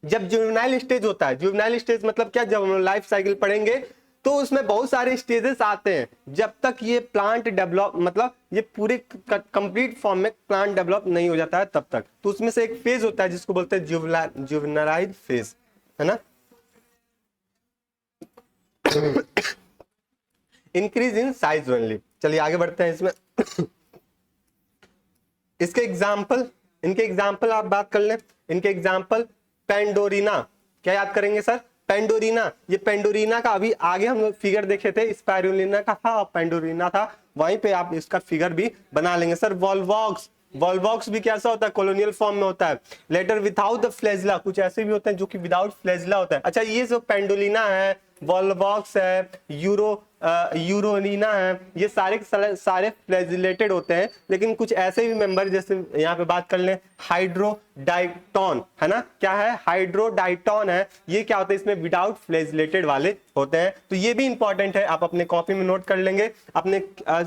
Speaker 1: जब जुवेनाइल स्टेज होता है, जुवेनाइल स्टेज मतलब क्या, जब हम लाइफ साइकिल पढ़ेंगे तो उसमें बहुत सारे स्टेजेस आते हैं, जब तक ये प्लांट डेवलप मतलब ये पूरे कंप्लीट फॉर्म में प्लांट डेवलप नहीं हो जाता है तब तक, तो उसमें से एक फेज होता है जिसको बोलते हैं जुवेनाइल फेज, है ना। Increase in size only. चलिए आगे बढ़ते हैं इसमें। इसके एग्जाम्पल, इनके एग्जाम्पल आप बात कर लें, इनके एग्जाम्पल पेंडोरिना, क्या याद करेंगे सर, पेंडोरिना, ये पेंडोरिना का अभी आगे हम लोग फिगर देखे थे, स्पाइरुलिना का था और पेंडोरिना था, वहीं पे आप इसका फिगर भी बना लेंगे सर। वॉल्वॉक्स, वॉल्वॉक्स भी कैसा होता है, कॉलोनियल फॉर्म में होता है। लेटर विदाउट द फ्लैजिला, कुछ ऐसे भी होते हैं जो कि विदाउट फ्लैजिला होता है। अच्छा ये जो पेंडोलिना है, वॉल्वॉक्स है, यूरोनिना है, ये सारे फ्लैजिलेटेड होते हैं, लेकिन कुछ ऐसे भी मेंबर जैसे यहाँ पे बात कर लें हाइड्रोडाइटॉन, है ना, क्या है, हाइड्रोडाइटॉन है, ये क्या होता है, इसमें विदाउट फ्लैजिलेटेड वाले होते हैं, तो ये भी इंपॉर्टेंट है, आप अपने कॉपी में नोट कर लेंगे, अपने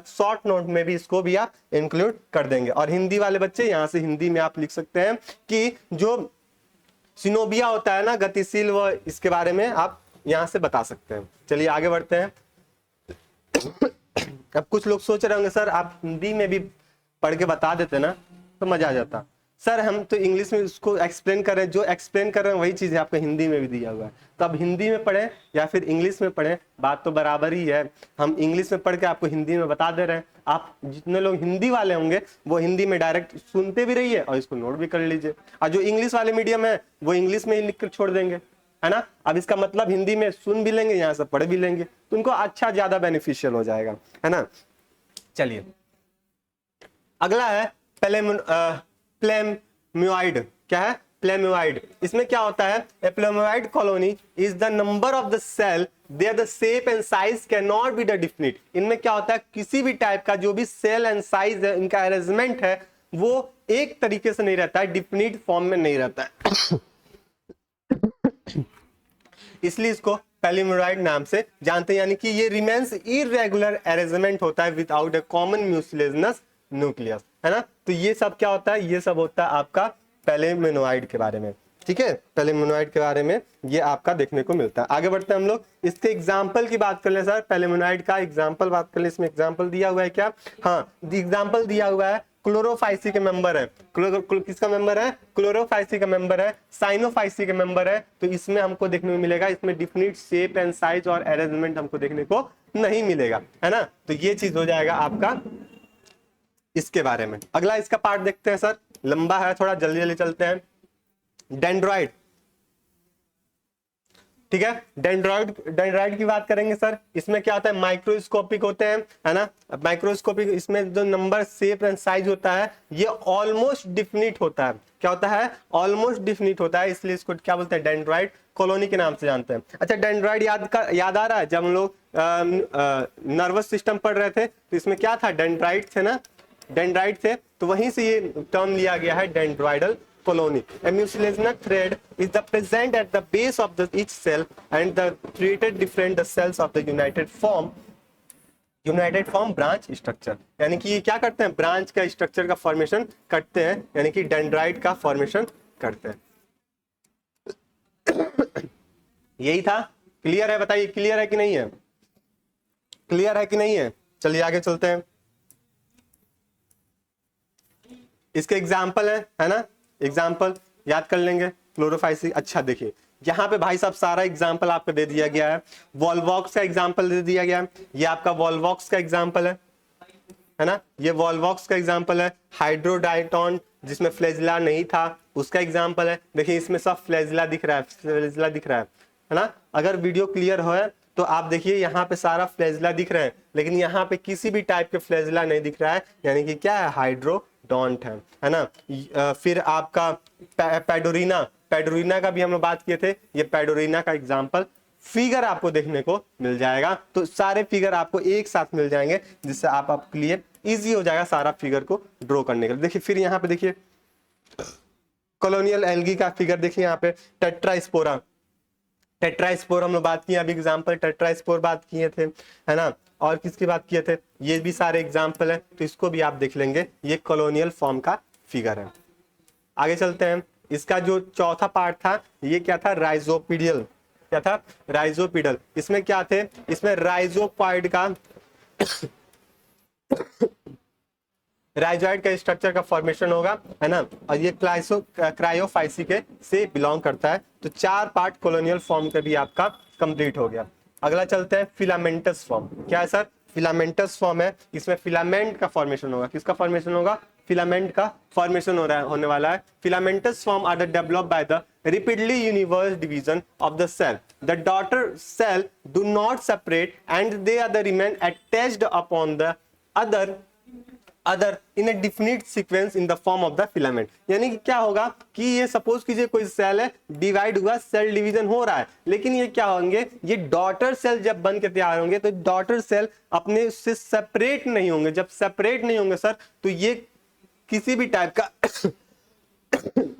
Speaker 1: शॉर्ट नोट में भी इसको भी आप इंक्लूड कर देंगे। और हिंदी वाले बच्चे यहाँ से हिंदी में आप लिख सकते हैं कि जो सिनोबिया होता है ना गतिशील, वो इसके बारे में आप यहां से बता सकते हैं। चलिए आगे बढ़ते हैं। अब कुछ लोग सोच रहे होंगे सर आप हिंदी में भी पढ़ के बता देते ना तो मजा आ जाता, सर हम तो इंग्लिश में उसको एक्सप्लेन कर रहे हैं, जो एक्सप्लेन कर रहे हैं वही चीज है आपको हिंदी में भी दिया हुआ है, तो अब हिंदी में पढ़ें या फिर इंग्लिश में पढ़ें बात तो बराबर ही है, हम इंग्लिश में पढ़ के आपको हिंदी में बता दे रहे हैं। आप जितने लोग हिंदी वाले होंगे वो हिंदी में डायरेक्ट सुनते भी रहिए और इसको नोट भी कर लीजिए, और जो इंग्लिश वाले मीडियम है वो इंग्लिश में ही लिख कर छोड़ देंगे, है ना। अब इसका मतलब हिंदी में सुन भी लेंगे, यहाँ से पढ़ भी लेंगे, तो उनको अच्छा ज्यादा बेनिफिशियल हो जाएगा, है ना। चलिए अगला है प्लेम्यूआइड, क्या है, प्लेम्यूआइड। इसमें क्या होता है, a palmelloid colony is the number of the cell there the shape and size can not be the definite. इनमें क्या होता है, किसी भी टाइप का जो भी सेल एंड साइज है, इनका अरेंजमेंट है वो एक तरीके से नहीं रहता है, डिफिनिट फॉर्म में नहीं रहता है। इसलिए इसको पेलिम्यूराइड नाम से जानते हैं, यानी कि ये रिमेन्स इरेगुलर अरेंजमेंट होता है without a common mucilaginous nucleus, है ना। तो ये सब क्या होता है, ये सब होता है आपका पेलिम्यूनोइड के बारे में, ठीक है, पेलिम्यूनोइड के बारे में ये आपका देखने को मिलता है। आगे बढ़ते हैं हम लोग, इसके एग्जाम्पल की बात कर ले सर, पेलिम्यूनोइड का एग्जाम्पल बात कर ले, इसमें एग्जाम्पल दिया हुआ है क्या, हाँ एग्जाम्पल दिया हुआ है, क्लोरोफाइसी के मेंबर है, किसका मेंबर है, क्लोरोफाइसी का मेंबर है, साइनोफाइसी के मेंबर है, तो इसमें हमको देखने को मिलेगा, इसमें डिफिनिट शेप एंड साइज और अरेंजमेंट हमको देखने को नहीं मिलेगा, है ना। तो ये चीज हो जाएगा आपका इसके बारे में। अगला इसका पार्ट देखते हैं सर, लंबा है थोड़ा, जल्दी जल्दी चलते हैं। डेंड्राइट, ठीक है, डेंड्राइट की बात करेंगे सर, इसमें क्या होता है, माइक्रोस्कोपिक होते हैं, है ना, माइक्रोस्कोपिक, इसमें जो नंबर शेप एंड साइज होता है ये ऑलमोस्ट डिफिनिट होता है, क्या होता है, ऑलमोस्ट डिफिनिट होता है, इसलिए इसको क्या बोलते हैं, डेंड्राइट कॉलोनी के नाम से जानते हैं। अच्छा डेंड्राइट याद आ रहा है, जब हम लोग नर्वस सिस्टम पढ़ रहे थे तो इसमें क्या था, डेंड्राइट थे ना, डेंड्राइट थे, तो वहीं से ये टर्म लिया गया है डेंड्राइडल colony. A mucilaginous thread is the present at the base of each cell and the created different the cells of the united form branch structure, यानी कि ये क्या करते हैं, ब्रांच का स्ट्रक्चर का फॉर्मेशन करते हैं, यानी कि डेंड्राइट का फॉर्मेशन करते हैं। यही था, क्लियर है, बताइए क्लियर है कि नहीं है, क्लियर है कि नहीं है। चलिए आगे चलते हैं, इसके एग्जाम्पल है ना, एग्जाम्पल याद कर लेंगे, क्लोरोफाइसिक। अच्छा देखिए यहाँ पे भाई साहब सारा एग्जाम्पल आपको दे दिया गया है। वॉल्वॉक्स का एग्जाम्पल दे दिया गया है, ये आपका वॉल्वॉक्स का एग्जाम्पल है ना, ये वॉल्वॉक्स का एग्जाम्पल है। हाइड्रोडाइटोन जिसमें फ्लैजिला नहीं था उसका एग्जाम्पल है। देखिए इसमें सब फ्लैजिला दिख रहा है, फ्लैजिला दिख रहा है ना। अगर वीडियो क्लियर हो तो आप देखिए यहाँ पे सारा फ्लैजिला दिख रहे हैं, लेकिन यहाँ पे किसी भी टाइप के फ्लैजिला नहीं दिख रहा है, यानी कि क्या है, हाइड्रोडोंट है ना। फिर आपका पेडोरिना, पेडोरिना का भी हम लोग बात किए थे, ये पेडोरिना का एग्जाम्पल फिगर आपको देखने को मिल जाएगा। तो सारे फिगर आपको एक साथ मिल जाएंगे, जिससे आपके लिए इजी हो जाएगा सारा फिगर को ड्रॉ करने के लिए। देखिए फिर यहाँ पे देखिए कॉलोनियल एल्गी का फिगर देखिए, यहाँ पे टेट्रास्पोरा, टेट्रास्पोर हम लोग बात किए, अभी एग्जाम्पल टेट्रास्पोर बात किए थे, है ना। और किसकी बात किए थे, ये भी सारे एग्जाम्पल है, तो इसको भी आप देख लेंगे, ये कॉलोनियल फॉर्म का फिगर है। आगे चलते हैं, इसका जो चौथा पार्ट था ये क्या था, राइजोपीडियल, क्या था, राइजोपीडियल। इसमें क्या थे, इसमें राइजोपॉइड का राइजोइड का स्ट्रक्चर का फॉर्मेशन होगा, है ना। और ये क्रायोफाइसी से बिलोंग करता है। तो 4 पार्ट कॉलोनियल फॉर्म का भी आपका कंप्लीट हो गया। अगला चलते हैं फिलामेंटस फॉर्म। क्या है सर, फिलामेंटस फॉर्म है, इसमें फिलामेंट का फॉर्मेशन होगा। किसका फॉर्मेशन होगा, फिलामेंट का फॉर्मेशन होने वाला है। Filamentous form are developed by the repeatedly universe division of the cell. The daughter cell do not separate and they are the remain attached upon the other in a definite sequence in the form of the filament। यानी कि क्या होगा कि ये suppose कीजिए कोई cell है, divide हुआ, सेल डिवीजन हो रहा है, लेकिन ये क्या होंगे, ये डॉटर सेल जब बन के तैयार होंगे तो डॉटर सेल अपने से सेपरेट नहीं होंगे। जब सेपरेट नहीं होंगे सर, तो ये किसी भी टाइप का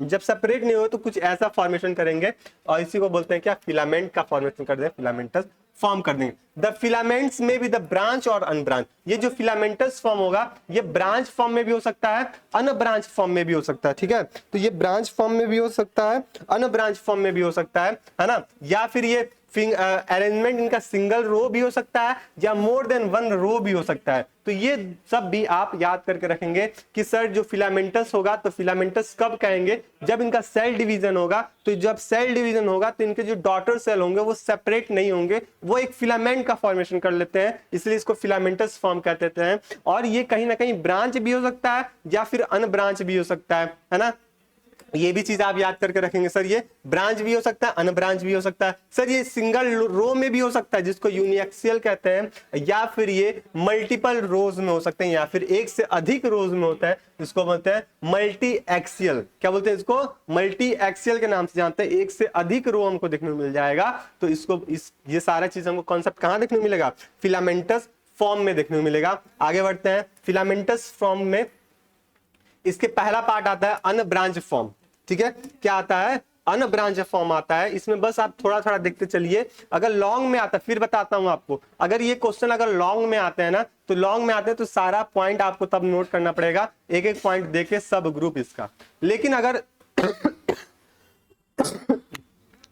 Speaker 1: जब सेपरेट नहीं हो तो कुछ ऐसा फॉर्मेशन करेंगे, और इसी को बोलते हैं क्या, फिलामेंट का फॉर्मेशन कर दें, फिलामेंटस फॉर्म कर देंगे। द फिलामेंट्स में भी द ब्रांच और अनब्रांच। ये जो फिलामेंटस फॉर्म होगा ये ब्रांच फॉर्म में भी हो सकता है, अनब्रांच फॉर्म में भी हो सकता है, ठीक है। तो ये ब्रांच फॉर्म में भी हो सकता है, अनब्रांच फॉर्म में भी हो सकता है ना। या फिर ये अरेंजमेंट इनका सिंगल रो भी हो सकता है या मोर देन वन रो भी हो सकता है। तो ये सब भी आप याद करके रखेंगे कि सर जो फिलामेंटस होगा तो फिलामेंटस कब कहेंगे, जब इनका सेल डिवीजन होगा। तो जब सेल डिवीजन होगा तो इनके जो डॉटर सेल होंगे वो सेपरेट नहीं होंगे, वो एक फिलामेंट का फॉर्मेशन कर लेते हैं, इसलिए इसको फिलामेंटस फॉर्म कहते हैं। और ये कहीं ना कहीं ब्रांच भी हो सकता है या फिर अनब्रांच भी हो सकता है ना। ये भी चीज आप याद करके रखेंगे सर, ये ब्रांच भी हो सकता है, अनब्रांच भी हो सकता है। सर ये सिंगल रो में भी हो सकता है जिसको यूनिएक्सियल कहते हैं, या फिर ये मल्टीपल रोज में हो सकते हैं, या फिर एक से अधिक रोज में होता है, जिसको बोलते हैं मल्टी एक्सियल। क्या बोलते हैं इसको, मल्टी एक्सियल के नाम से जानते हैं। एक से अधिक रो हमको देखने को मिल जाएगा, तो इसको ये सारा चीज हमको कॉन्सेप्ट कहाँ देखने को मिलेगा, फिलामेंटस फॉर्म में देखने को मिलेगा। आगे बढ़ते हैं, फिलामेंटस फॉर्म में इसके पहला पार्ट आता है अनब्रांच फॉर्म, ठीक है। क्या आता है, अनब्रांच फॉर्म आता है। इसमें बस आप थोड़ा थोड़ा देखते चलिए। अगर लॉन्ग में आता है, फिर बताता हूं आपको, अगर ये क्वेश्चन अगर लॉन्ग में आते हैं ना, तो लॉन्ग में आते हैं तो सारा पॉइंट आपको तब नोट करना पड़ेगा, एक एक पॉइंट देके सब ग्रुप इसका। लेकिन अगर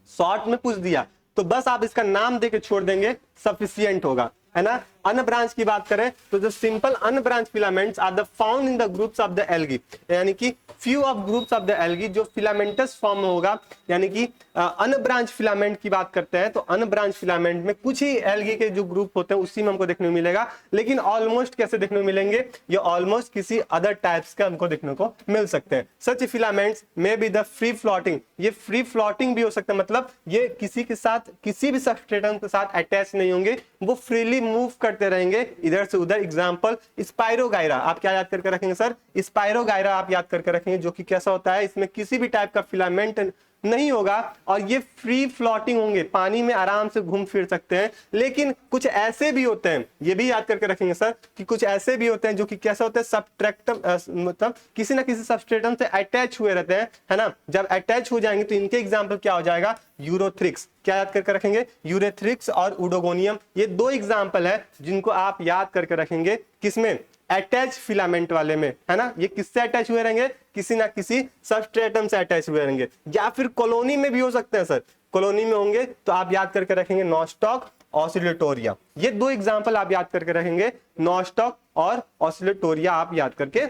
Speaker 1: शॉर्ट में पूछ दिया तो बस आप इसका नाम देके छोड़ देंगे, सफिशियंट होगा, है ना। अनब्रांच की बात करें तो जो simple unbranch filaments are the found in the groups of the algae, यानी कि few of groups of the algae जो फिलामेंटस फॉर्म में होगा। यानी कि अनब्रांच फिलामेंट की बात करते हैं तो अनब्रांच फिलामेंट में कुछ ही एल्गी के जो ग्रुप होते हैं उसी में हमको देखने को मिलेगा, लेकिन ऑलमोस्ट कैसे देखने को मिलेंगे, ये ऑलमोस्ट किसी अदर टाइप्स के हमको देखने को मिल सकते हैं। सच फिलामेंट्स में बी द फ्री फ्लोटिंग, ये फ्री फ्लोटिंग भी हो सकता है, मतलब ये किसी के साथ, किसी भी सबस्ट्रेटम के साथ अटैच नहीं होंगे, वो फ्रीली मूव करते रहेंगे इधर से उधर। एग्जांपल स्पाइरोगायरा, आप क्या याद करके रखेंगे सर, स्पाइरोगायरा आप याद करके रखेंगे, जो कि कैसा होता है, इसमें किसी भी टाइप का फिलामेंट नहीं होगा और ये फ्री फ्लोटिंग होंगे, पानी में आराम से घूम फिर सकते हैं। लेकिन कुछ ऐसे भी होते हैं, ये भी याद करके रखेंगे सर, कि कुछ ऐसे भी होते हैं जो कि कैसा होता है, सबट्रैक्टम, मतलब किसी ना किसी सबस्ट्रेटम से अटैच हुए रहते हैं, है ना। जब अटैच हो जाएंगे तो इनके एग्जाम्पल क्या हो जाएगा, यूरोथ्रिक्स। क्या याद करके रखेंगे, यूरोथ्रिक्स और उडोगोनियम, ये 2 एग्जाम्पल है जिनको आप याद करके रखेंगे। किसमें, अटैच फिलामेंट वाले में, है ना। ये किससे अटैच हुए रहेंगे, किसी ना किसी सबस्ट्रेटम से अटैच हुए रहेंगे, या फिर कॉलोनी में भी हो सकते हैं सर। कॉलोनी में होंगे तो आप याद करके रखेंगे नॉस्टॉक, ऑसिलेटोरिया। ये 2 एग्जाम्पल आप याद करके रखेंगे, नॉस्टॉक और ऑसिलेटोरिया आप याद करके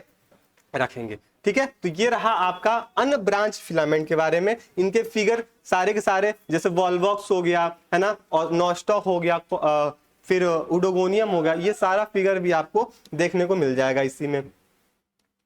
Speaker 1: रखेंगे। ठीक है, तो ये रहा आपका अनब्रांच फिलामेंट के बारे में। इनके फिगर सारे के सारे, जैसे वॉल्वॉक्स हो गया है ना, और नॉस्टॉक हो गया, फिर उडोगोनियम हो गया, ये सारा फिगर भी आपको देखने को मिल जाएगा इसी में।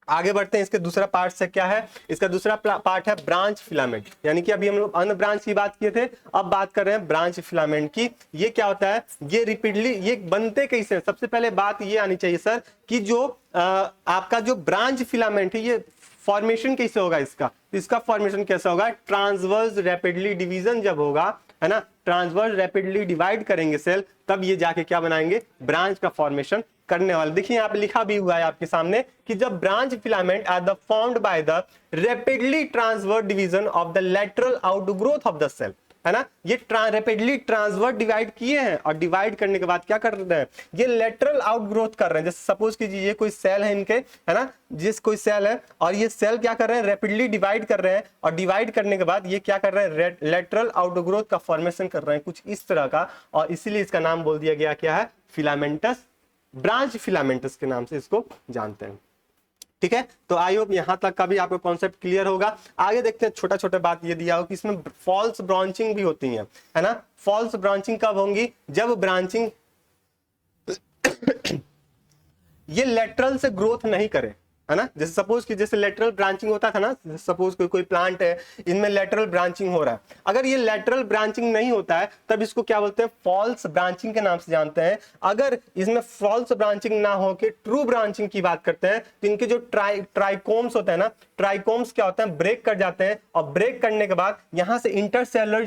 Speaker 1: आगे बढ़ते हैं, इसके दूसरा पार्ट से क्या है, इसका दूसरा पार्ट है ब्रांच फिलामेंट। यानी कि अभी हम लोग अनब्रांच की बात किए थे, अब बात कर रहे हैं ब्रांच फिलामेंट की। ये क्या होता है, ये रिपीटली ये बनते कैसे हैं। सबसे पहले बात ये आनी चाहिए सर कि जो आपका जो ब्रांच फिलामेंट है, ये फॉर्मेशन कैसे होगा इसका, इसका फॉर्मेशन कैसा होगा, ट्रांसवर्स रैपिडली डिवीजन जब होगा, है ना, ट्रांसवर्स रैपिडली डिवाइड करेंगे सेल, तब ये जाके क्या बनाएंगे, ब्रांच का फॉर्मेशन करने वाले। देखिए यहाँ पे लिखा भी हुआ है आपके सामने कि जब branch filament are the formed by the rapidly transverse division of the lateral outgrowth of the cell, है ना, ये रैपिडली ट्रांसवर्स डिवाइड किए हैं, और डिवाइड करने के बाद क्या कर रहे हैं, ये लेटरल आउटग्रोथ कर रहे हैं। जैसे सपोज कीजिए ये कोई सेल है इनके, है ना, जिस कोई सेल है, और ये सेल क्या कर रहे हैं, रैपिडली डिवाइड कर रहे हैं, और डिवाइड करने के बाद ये क्या कर रहे हैं, लेटरल आउटग्रोथ का फॉर्मेशन कर रहे हैं, कुछ इस तरह का, और इसीलिए इसका नाम बोल दिया गया क्या है, फिलामेंटस, ब्रांच फिलामेंटस के नाम से इसको जानते हैं। ठीक है, तो आई होप यहां तक का भी आपको कॉन्सेप्ट क्लियर होगा। आगे देखते हैं, छोटा छोटा बात ये दिया हो कि इसमें फॉल्स ब्रांचिंग भी होती है ना। फॉल्स ब्रांचिंग कब होंगी, जब ब्रांचिंग ये लेटरल से ग्रोथ नहीं करे, है ना। जैसे सपोज कि जैसे लेटरल ब्रांचिंग होता था ना, सपोज कोई प्लांट है, इनमें लेटरल ब्रांचिंग हो रहा है, अगर ये लेटरल ब्रांचिंग नहीं होता है तब इसको क्या बोलते हैं, फॉल्स ब्रांचिंग के नाम से जानते हैं। अगर इसमें फॉल्स ब्रांचिंग ना हो के ट्रू ब्रांचिंग की बात करते हैं, तो इनके जो ट्राइकोम्स होते हैं ना, ट्राइकोम्स क्या होते हैं, ब्रेक कर जाते हैं, और ब्रेक करने के बाद यहाँ से इंटरसेलुलर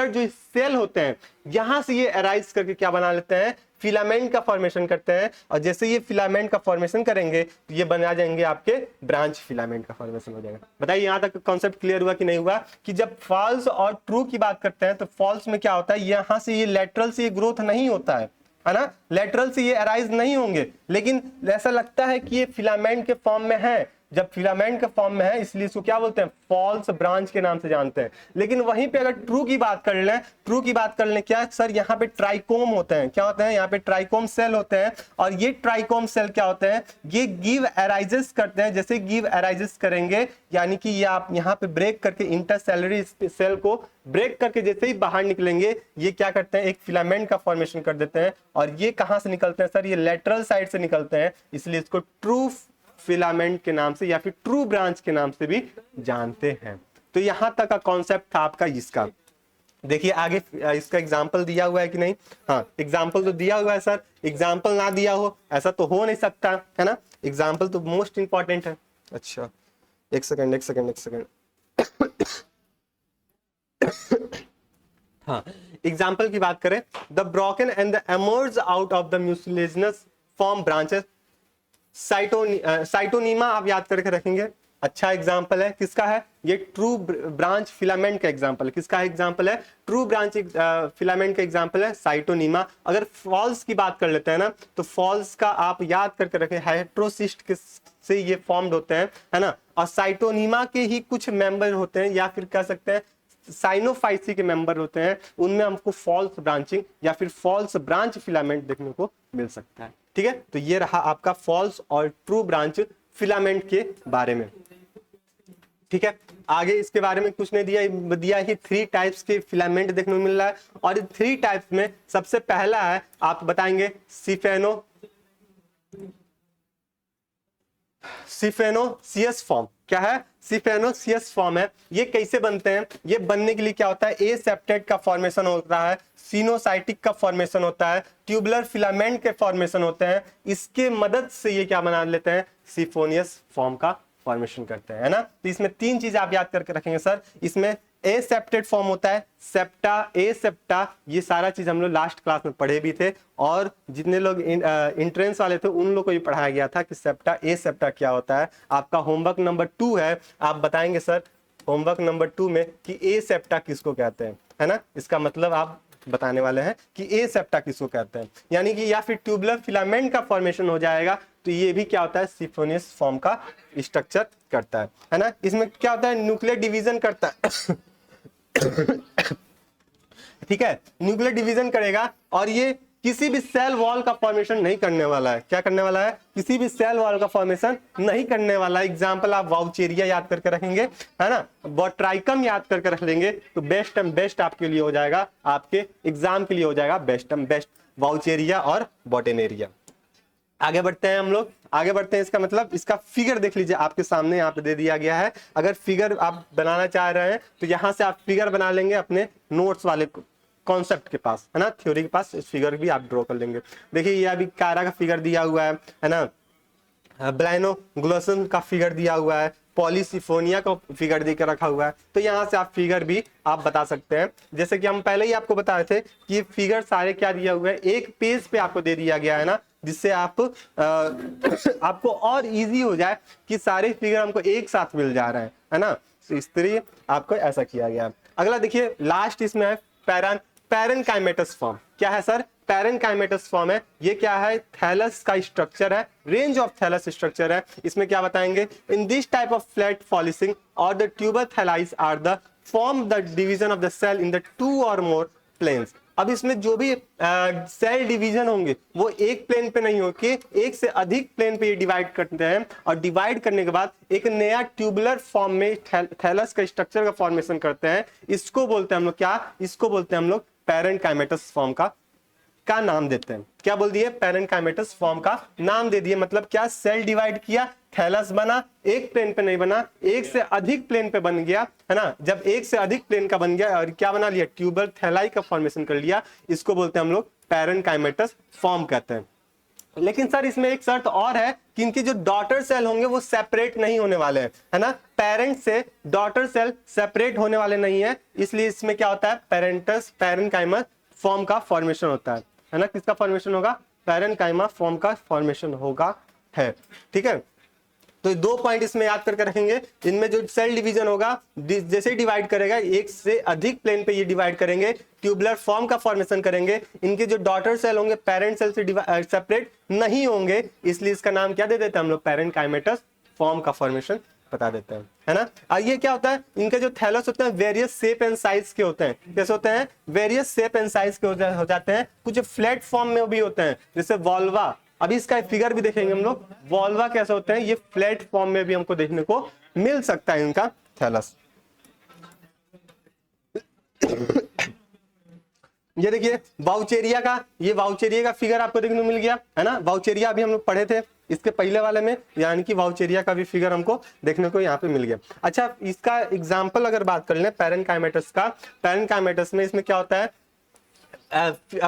Speaker 1: जो सेल होते हैं, यहां से ये अराइज करके क्या बना लेते हैं, फिलामेंट का फॉर्मेशन करते हैं। और जैसे ये फिलामेंट का फॉर्मेशन करेंगे तो ये बना जाएंगे आपके ब्रांच फिलामेंट का फॉर्मेशन हो जाएगा। बताइए यहां तक कॉन्सेप्ट क्लियर हुआ कि नहीं हुआ, कि जब फॉल्स और ट्रू की बात करते हैं तो फॉल्स में क्या होता है, यहां से ये लेटरल से ये ग्रोथ नहीं होता है ना, लेटरल से ये अराइज नहीं होंगे, लेकिन ऐसा लगता है कि ये फिलामेंट के फॉर्म में है। जब फिलामेंट के फॉर्म में है इसलिए इसको क्या बोलते हैं, फॉल्स ब्रांच के नाम से जानते हैं। लेकिन वहीं पे अगर ट्रू की बात कर लें, ट्रू की बात कर लें, क्या सर, यहाँ पे ट्राइकोम होते हैं, क्या होते हैं, यहाँ पे ट्राइकोम सेल होते हैं, और ये ट्राइकोम सेल क्या होते हैं, ये गिव अराइजेस करते हैं। जैसे गिव अराइजेस करेंगे, यानी कि ये आप यहाँ पे ब्रेक करके इंटरसेलुलर सेल को ब्रेक करके जैसे ही बाहर निकलेंगे, ये क्या करते हैं, एक फिलामेंट का फॉर्मेशन कर देते हैं। और ये कहां से निकलते हैं सर, ये लेटरल साइड से निकलते हैं, इसलिए इसको ट्रू फिलामेंट के नाम से या फिर ट्रू ब्रांच के नाम से भी जानते हैं। तो यहां तक का कॉन्सेप्ट था आपका इसका। देखिए आगे इसका एग्जाम्पल दिया हुआ है कि नहीं, हाँ एग्जाम्पल तो दिया हुआ है सर, एग्जाम्पल ना दिया हो ऐसा तो हो नहीं सकता, है ना, एग्जाम्पल तो मोस्ट इंपॉर्टेंट है। अच्छा एक सेकेंड हाँ, एग्जाम्पल की बात करें, the broken end the emerge out of the mucilaginous form branches, Scytonema आप याद करके रखेंगे। अच्छा एग्जांपल है, किसका है, ये ट्रू ब्रांच फिलामेंट का एग्जांपल है। किसका एग्जांपल है, ट्रू ब्रांच फिलामेंट का एग्जांपल है साइटोनीमा। अगर फॉल्स की बात कर लेते हैं ना, तो फॉल्स का आप याद करके रखें, हेट्रोसिस्ट से ये फॉर्म्ड होते हैं, है ना, और साइटोनीमा के ही कुछ मेंबर होते हैं, या फिर कह सकते हैं साइनोफाइसी के मेंबर होते हैं, उनमें हमको फॉल्स ब्रांचिंग या फिर फॉल्स ब्रांच फिलामेंट देखने को मिल सकता है। ठीक है, तो ये रहा आपका फॉल्स और ट्रू ब्रांच फिलामेंट के बारे में। ठीक है, आगे इसके बारे में कुछ नहीं दिया ही 3 टाइप्स के फिलामेंट देखने को मिल रहा है, और इन 3 टाइप्स में सबसे पहला है, आप बताएंगे सिफेनोसियस फॉर्म। क्या है, सिफेनोसियस फॉर्म है। ये कैसे बनते हैं, ये बनने के लिए क्या होता है, ए सेप्टेट का फॉर्मेशन होता है, सिनोसाइटिक का फॉर्मेशन होता है, ट्यूबुलर फिलामेंट के फॉर्मेशन होते हैं। इसके मदद से ये क्या बना लेते हैं, सिफोनियस फॉर्म का फॉर्मेशन करते हैं, है ना। तो इसमें 3 चीज आप याद करके रखेंगे सर, इसमें ए सेप्टेट फॉर्म होता है, सेप्टा, ए सेप्टा, ये सारा चीज हम लोग लास्ट क्लास में पढ़े भी थे, और जितने लोग इंट्रेंस वाले थे उन लोग को भी पढ़ाया गया था कि सेप्टा ए सेप्टा क्या होता है। आपका होमवर्क नंबर 2 है, आप बताएंगे सर होमवर्क नंबर 2 में कि ए सेप्टा किसको कहते हैं, है ना। इसका मतलब आप बताने वाले हैं कि ए सेप्टा किसको कहते हैं, यानी कि या फिर ट्यूबुलर फिलामेंट का फॉर्मेशन हो जाएगा, तो ये भी क्या होता है, सिफोनियस फॉर्म का स्ट्रक्चर करता है ना। इसमें क्या होता है, न्यूक्लियर डिवीजन करता है ठीक है, न्यूक्लियर डिवीजन करेगा, और ये किसी भी सेल वॉल का फॉर्मेशन नहीं करने वाला है। क्या करने वाला है? किसी भी सेल वॉल का फॉर्मेशन नहीं करने वाला। एग्जाम्पल आप वाउचेरिया याद करके रखेंगे, है ना, बॉट्राइकम याद करके रख लेंगे तो बेस्ट एंड बेस्ट आपके लिए हो जाएगा, आपके एग्जाम के लिए हो जाएगा बेस्ट एंड बेस्ट, वाउचेरिया और बॉटेनेरिया। आगे बढ़ते हैं हम लोग, आगे बढ़ते हैं। इसका मतलब इसका फिगर देख लीजिए, आपके सामने यहाँ पे दे दिया गया है। अगर फिगर आप बनाना चाह रहे हैं तो यहाँ से आप फिगर बना लेंगे अपने नोट्स वाले कॉन्सेप्ट के पास, है ना, थ्योरी के पास। इस फिगर भी आप ड्रॉ कर लेंगे। देखिए ये अभी कायरा का फिगर दिया हुआ है ना, ब्लाइनोग्लोसन का फिगर दिया हुआ है, पॉलीसिफोनिया का फिगर देकर रखा हुआ है। तो यहाँ से आप फिगर भी आप बता सकते हैं। जैसे कि हम पहले ही आपको बताए थे कि ये फिगर सारे क्या दिया हुआ है, एक पेज पे आपको दे दिया गया है ना, जिससे आप आपको और इजी हो जाए कि सारे फिगर हमको एक साथ मिल जा रहे हैं, है ना। तो इस तरह आपको ऐसा किया गया है। अगला देखिए लास्ट इसमें है पैरेनकाइमेटस फॉर्म। क्या है सर? पैरेनकाइमेटस फॉर्म है। ये क्या है? थैलस का स्ट्रक्चर है, रेंज ऑफ थैलस स्ट्रक्चर है। इसमें क्या बताएंगे? In this type of flat फॉलिसिंग और the tuber thalli are the form the division of the cell in the 2 or more planes. अब इसमें जो भी सेल डिवीजन होंगे वो एक प्लेन पे नहीं होके एक से अधिक प्लेन पे ये डिवाइड करते हैं, और डिवाइड करने के बाद एक नया ट्यूबुलर फॉर्म में थैलस का स्ट्रक्चर का फॉर्मेशन करते हैं। इसको बोलते हैं हम लोग क्या? इसको बोलते हैं हम लोग पैरेनकाइमेटस फॉर्म का नाम देते हैं। क्या बोल दिए? पैरेनकाइमेटस फॉर्म का नाम दे दिए। मतलब क्या? सेल डिवाइड किया, थैलस बना, एक प्लेन पे नहीं बना, एक से अधिक प्लेन पे बन गया, है ना। जब एक से अधिक प्लेन का बन गया और क्या बना लिया? ट्यूबर थैलाई का फॉर्मेशन कर लिया, इसको बोलते हैं हम लोग पैरेनकाइमेटस फॉर्म कहते हैं। लेकिन सर इसमें एक शर्त और है कि इनके जो डॉटर सेल होंगे वो सेपरेट नहीं होने वाले हैं, है ना। पेरेंट से डॉटर सेल सेपरेट होने वाले नहीं है, इसलिए इसमें क्या होता है? पैरेनकाइमा फॉर्म का फॉर्मेशन होता है ना। किसका फॉर्मेशन होगा? पैरेनकाइमा फॉर्म का फॉर्मेशन होगा, है, ठीक है। तो 2 पॉइंट इसमें याद करके रखेंगे। इनमें जो सेल डिवीजन होगा जैसे डिवाइड करेगा एक से अधिक प्लेन पे ये डिवाइड करेंगे, ट्यूबुलर फॉर्म का फॉर्मेशन करेंगे। इनके जो डॉटर सेल होंगे पेरेंट सेल से सेपरेट नहीं होंगे, इसलिए इसका नाम क्या दे देते हैं हम लोग? पैरेनकाइमेटस फॉर्म का फॉर्मेशन बता देते हैं, है ना। और ये क्या होता है? इनके जो थैलस होते हैं वेरियस शेप एंड साइज के होते हैं। कैसे होते हैं? वेरियस शेप एंड साइज के हो जाते हैं। कुछ फ्लैट फॉर्म में भी होते हैं, जैसे वॉल्वा। अभी इसका फिगर भी देखेंगे हम लोग, वॉल्वा कैसे होते हैं। ये फ्लैट फॉर्म में भी हमको देखने को मिल सकता है इनका थैलस। ये देखिए वाउचेरिया का फिगर आपको देखने को मिल गया, है ना। वाउचेरिया अभी हम लोग पढ़े थे इसके पहले वाले में, यानी कि वाउचेरिया का भी फिगर हमको देखने को यहाँ पे मिल गया। अच्छा इसका एग्जाम्पल अगर बात कर लें पैरेनकाइमेटस का, पैरेनकाइमेटस में इसमें क्या होता है?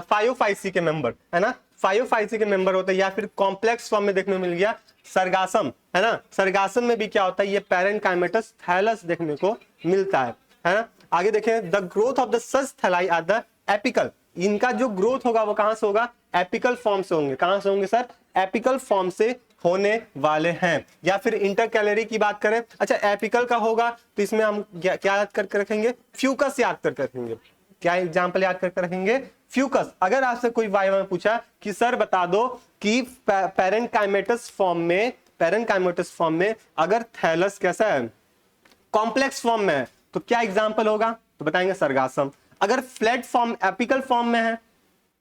Speaker 1: 5 के मेंबर, है ना, 5 के मेंबर होते हैं। या फिर कॉम्प्लेक्स फॉर्म में देखने को मिल गया सरगासम, है ना। सरगासम में भी क्या होता है? ये पैरेनकाइमेटस थैलस देखने को मिलता है ना। आगे देखें, the growth of the such thalli are the apical. इनका जो ग्रोथ होगा वो कहां से होगा? एपिकल फॉर्म से होंगे। कहां से होंगे सर? एपिकल फॉर्म से होने वाले हैं। या फिर इंटरकैलरी की बात करें, अच्छा एपिकल का होगा तो इसमें हम क्या याद करके रखेंगे? फ्यूकस याद करके रखेंगे। क्या एग्जाम्पल याद करके रखेंगे? फ्यूकस। अगर आपसे कोई वाइवा में पूछा कि सर बता दो कि पैरेनकाइमेटस फॉर्म में अगर थैलस कैसा है? कॉम्प्लेक्स फॉर्म में है, तो क्या एग्जाम्पल होगा? तो बताएंगे सरगासम। अगर फ्लैट फॉर्म एपिकल फॉर्म में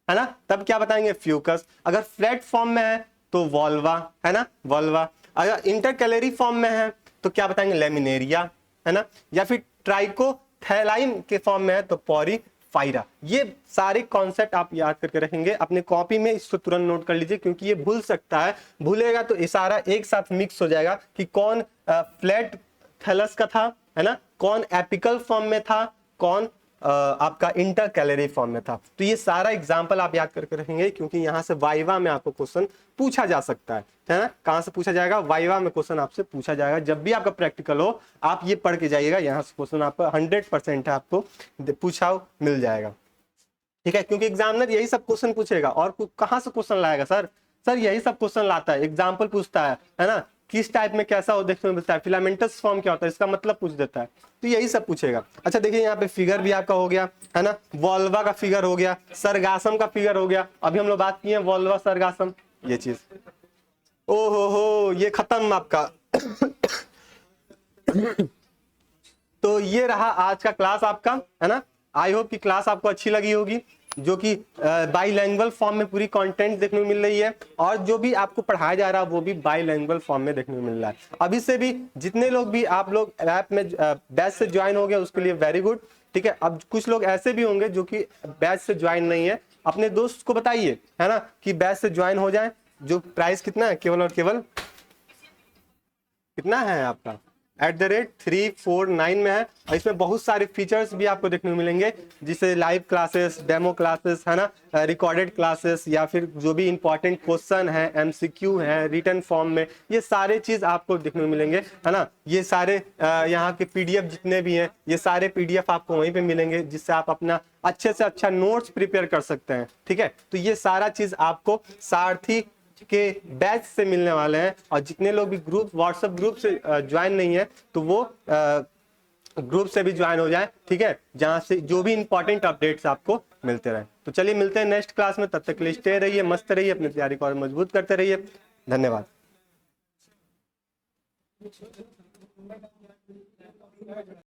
Speaker 1: है ना, तब क्या बताएंगे? फ्यूकस। अगर फ्लैट फॉर्म में है तो वॉल्वा, है ना, वॉल्वा। अगर इंटरकैलरी फॉर्म में है तो क्या बताएंगे? लेमिनेरिया, है ना। या फिर ट्राइकोथैलाइन के फॉर्म में है तो पॉरीफाइरा। ये सारे कॉन्सेप्ट आप याद करके रखेंगे अपने कॉपी में, इसको तुरंत नोट कर लीजिए क्योंकि ये भूल सकता है। भूलेगा तो ये सारा एक साथ मिक्स हो जाएगा कि कौन फ्लैट थैलस का था, है ना, कौन एपिकल फॉर्म में था, कौन आपका इंटरकैलरी फॉर्म में था। तो ये सारा एग्जांपल आप याद करके रखेंगे क्योंकि यहां से वाइवा में आपको क्वेश्चन पूछा जा सकता है ना। कहां से पूछा जाएगा? वाइवा में क्वेश्चन आपसे पूछा जाएगा। जब भी आपका प्रैक्टिकल हो आप ये पढ़ के जाइएगा, यहाँ से क्वेश्चन आपको 100% है, आपको पूछा मिल जाएगा, ठीक है। क्योंकि एग्जामिनर यही सब क्वेश्चन पूछेगा और कहां से क्वेश्चन लाएगा सर? सर यही सब क्वेश्चन लाता है, एग्जाम्पल पूछता है ना, किस टाइप में कैसा हो देखने को मिलता है, फिलामेंटस फॉर्म क्या होता है इसका मतलब पूछ देता है, तो यही सब पूछेगा। अच्छा देखिए यहाँ पे फिगर भी आपका हो गया, है ना, वॉल्वा का फिगर हो गया, सरगासम का फिगर हो गया। अभी हम लोग बात किए वॉल्वा सरगासम ये चीज। ओहो हो ये खत्म आपका। तो ये रहा आज का क्लास आपका, है ना। आई होप कि क्लास आपको अच्छी लगी होगी। जो कि बाईलैंग्वेज फॉर्म में पूरी कंटेंट देखने को मिल रही है, और जो भी आपको पढ़ाया जा रहा है वो भी बाईलैंग्वेज फॉर्म में देखने को मिल रहा है। अभी से भी जितने लोग भी आप लोग ऐप में बैच से ज्वाइन हो गए उसके लिए वेरी गुड, ठीक है। अब कुछ लोग ऐसे भी होंगे जो कि बैच से ज्वाइन नहीं है, अपने दोस्त को बताइए, है ना, कि बैच से ज्वाइन हो जाए। जो प्राइस कितना है, केवल और केवल कितना है आपका, @349 में है। और इसमें बहुत सारे फीचर्स भी आपको देखने को मिलेंगे, जिसे लाइव क्लासेस, डेमो क्लासेस, है ना, रिकॉर्डेड क्लासेस, या फिर जो भी इंपॉर्टेंट क्वेश्चन है, एमसीक्यू है रिटन फॉर्म में, ये सारे चीज आपको देखने को मिलेंगे, है ना। ये सारे यहाँ के पीडीएफ जितने भी हैं, ये सारे पीडीएफ आपको वहीं पे मिलेंगे, जिससे आप अपना अच्छे से अच्छा नोट्स प्रिपेयर कर सकते हैं, ठीक है। तो ये सारा चीज आपको सारथी के बैच से मिलने वाले हैं। और जितने लोग भी ग्रुप, व्हाट्सएप ग्रुप से ज्वाइन नहीं है, तो वो ग्रुप से भी ज्वाइन हो जाए, ठीक है, जहां से जो भी इंपॉर्टेंट अपडेट्स आपको मिलते रहे। तो चलिए मिलते हैं नेक्स्ट क्लास में, तब तक के लिए स्टे रहिए, मस्त रहिए, अपनी तैयारी को और मजबूत करते रहिए। धन्यवाद।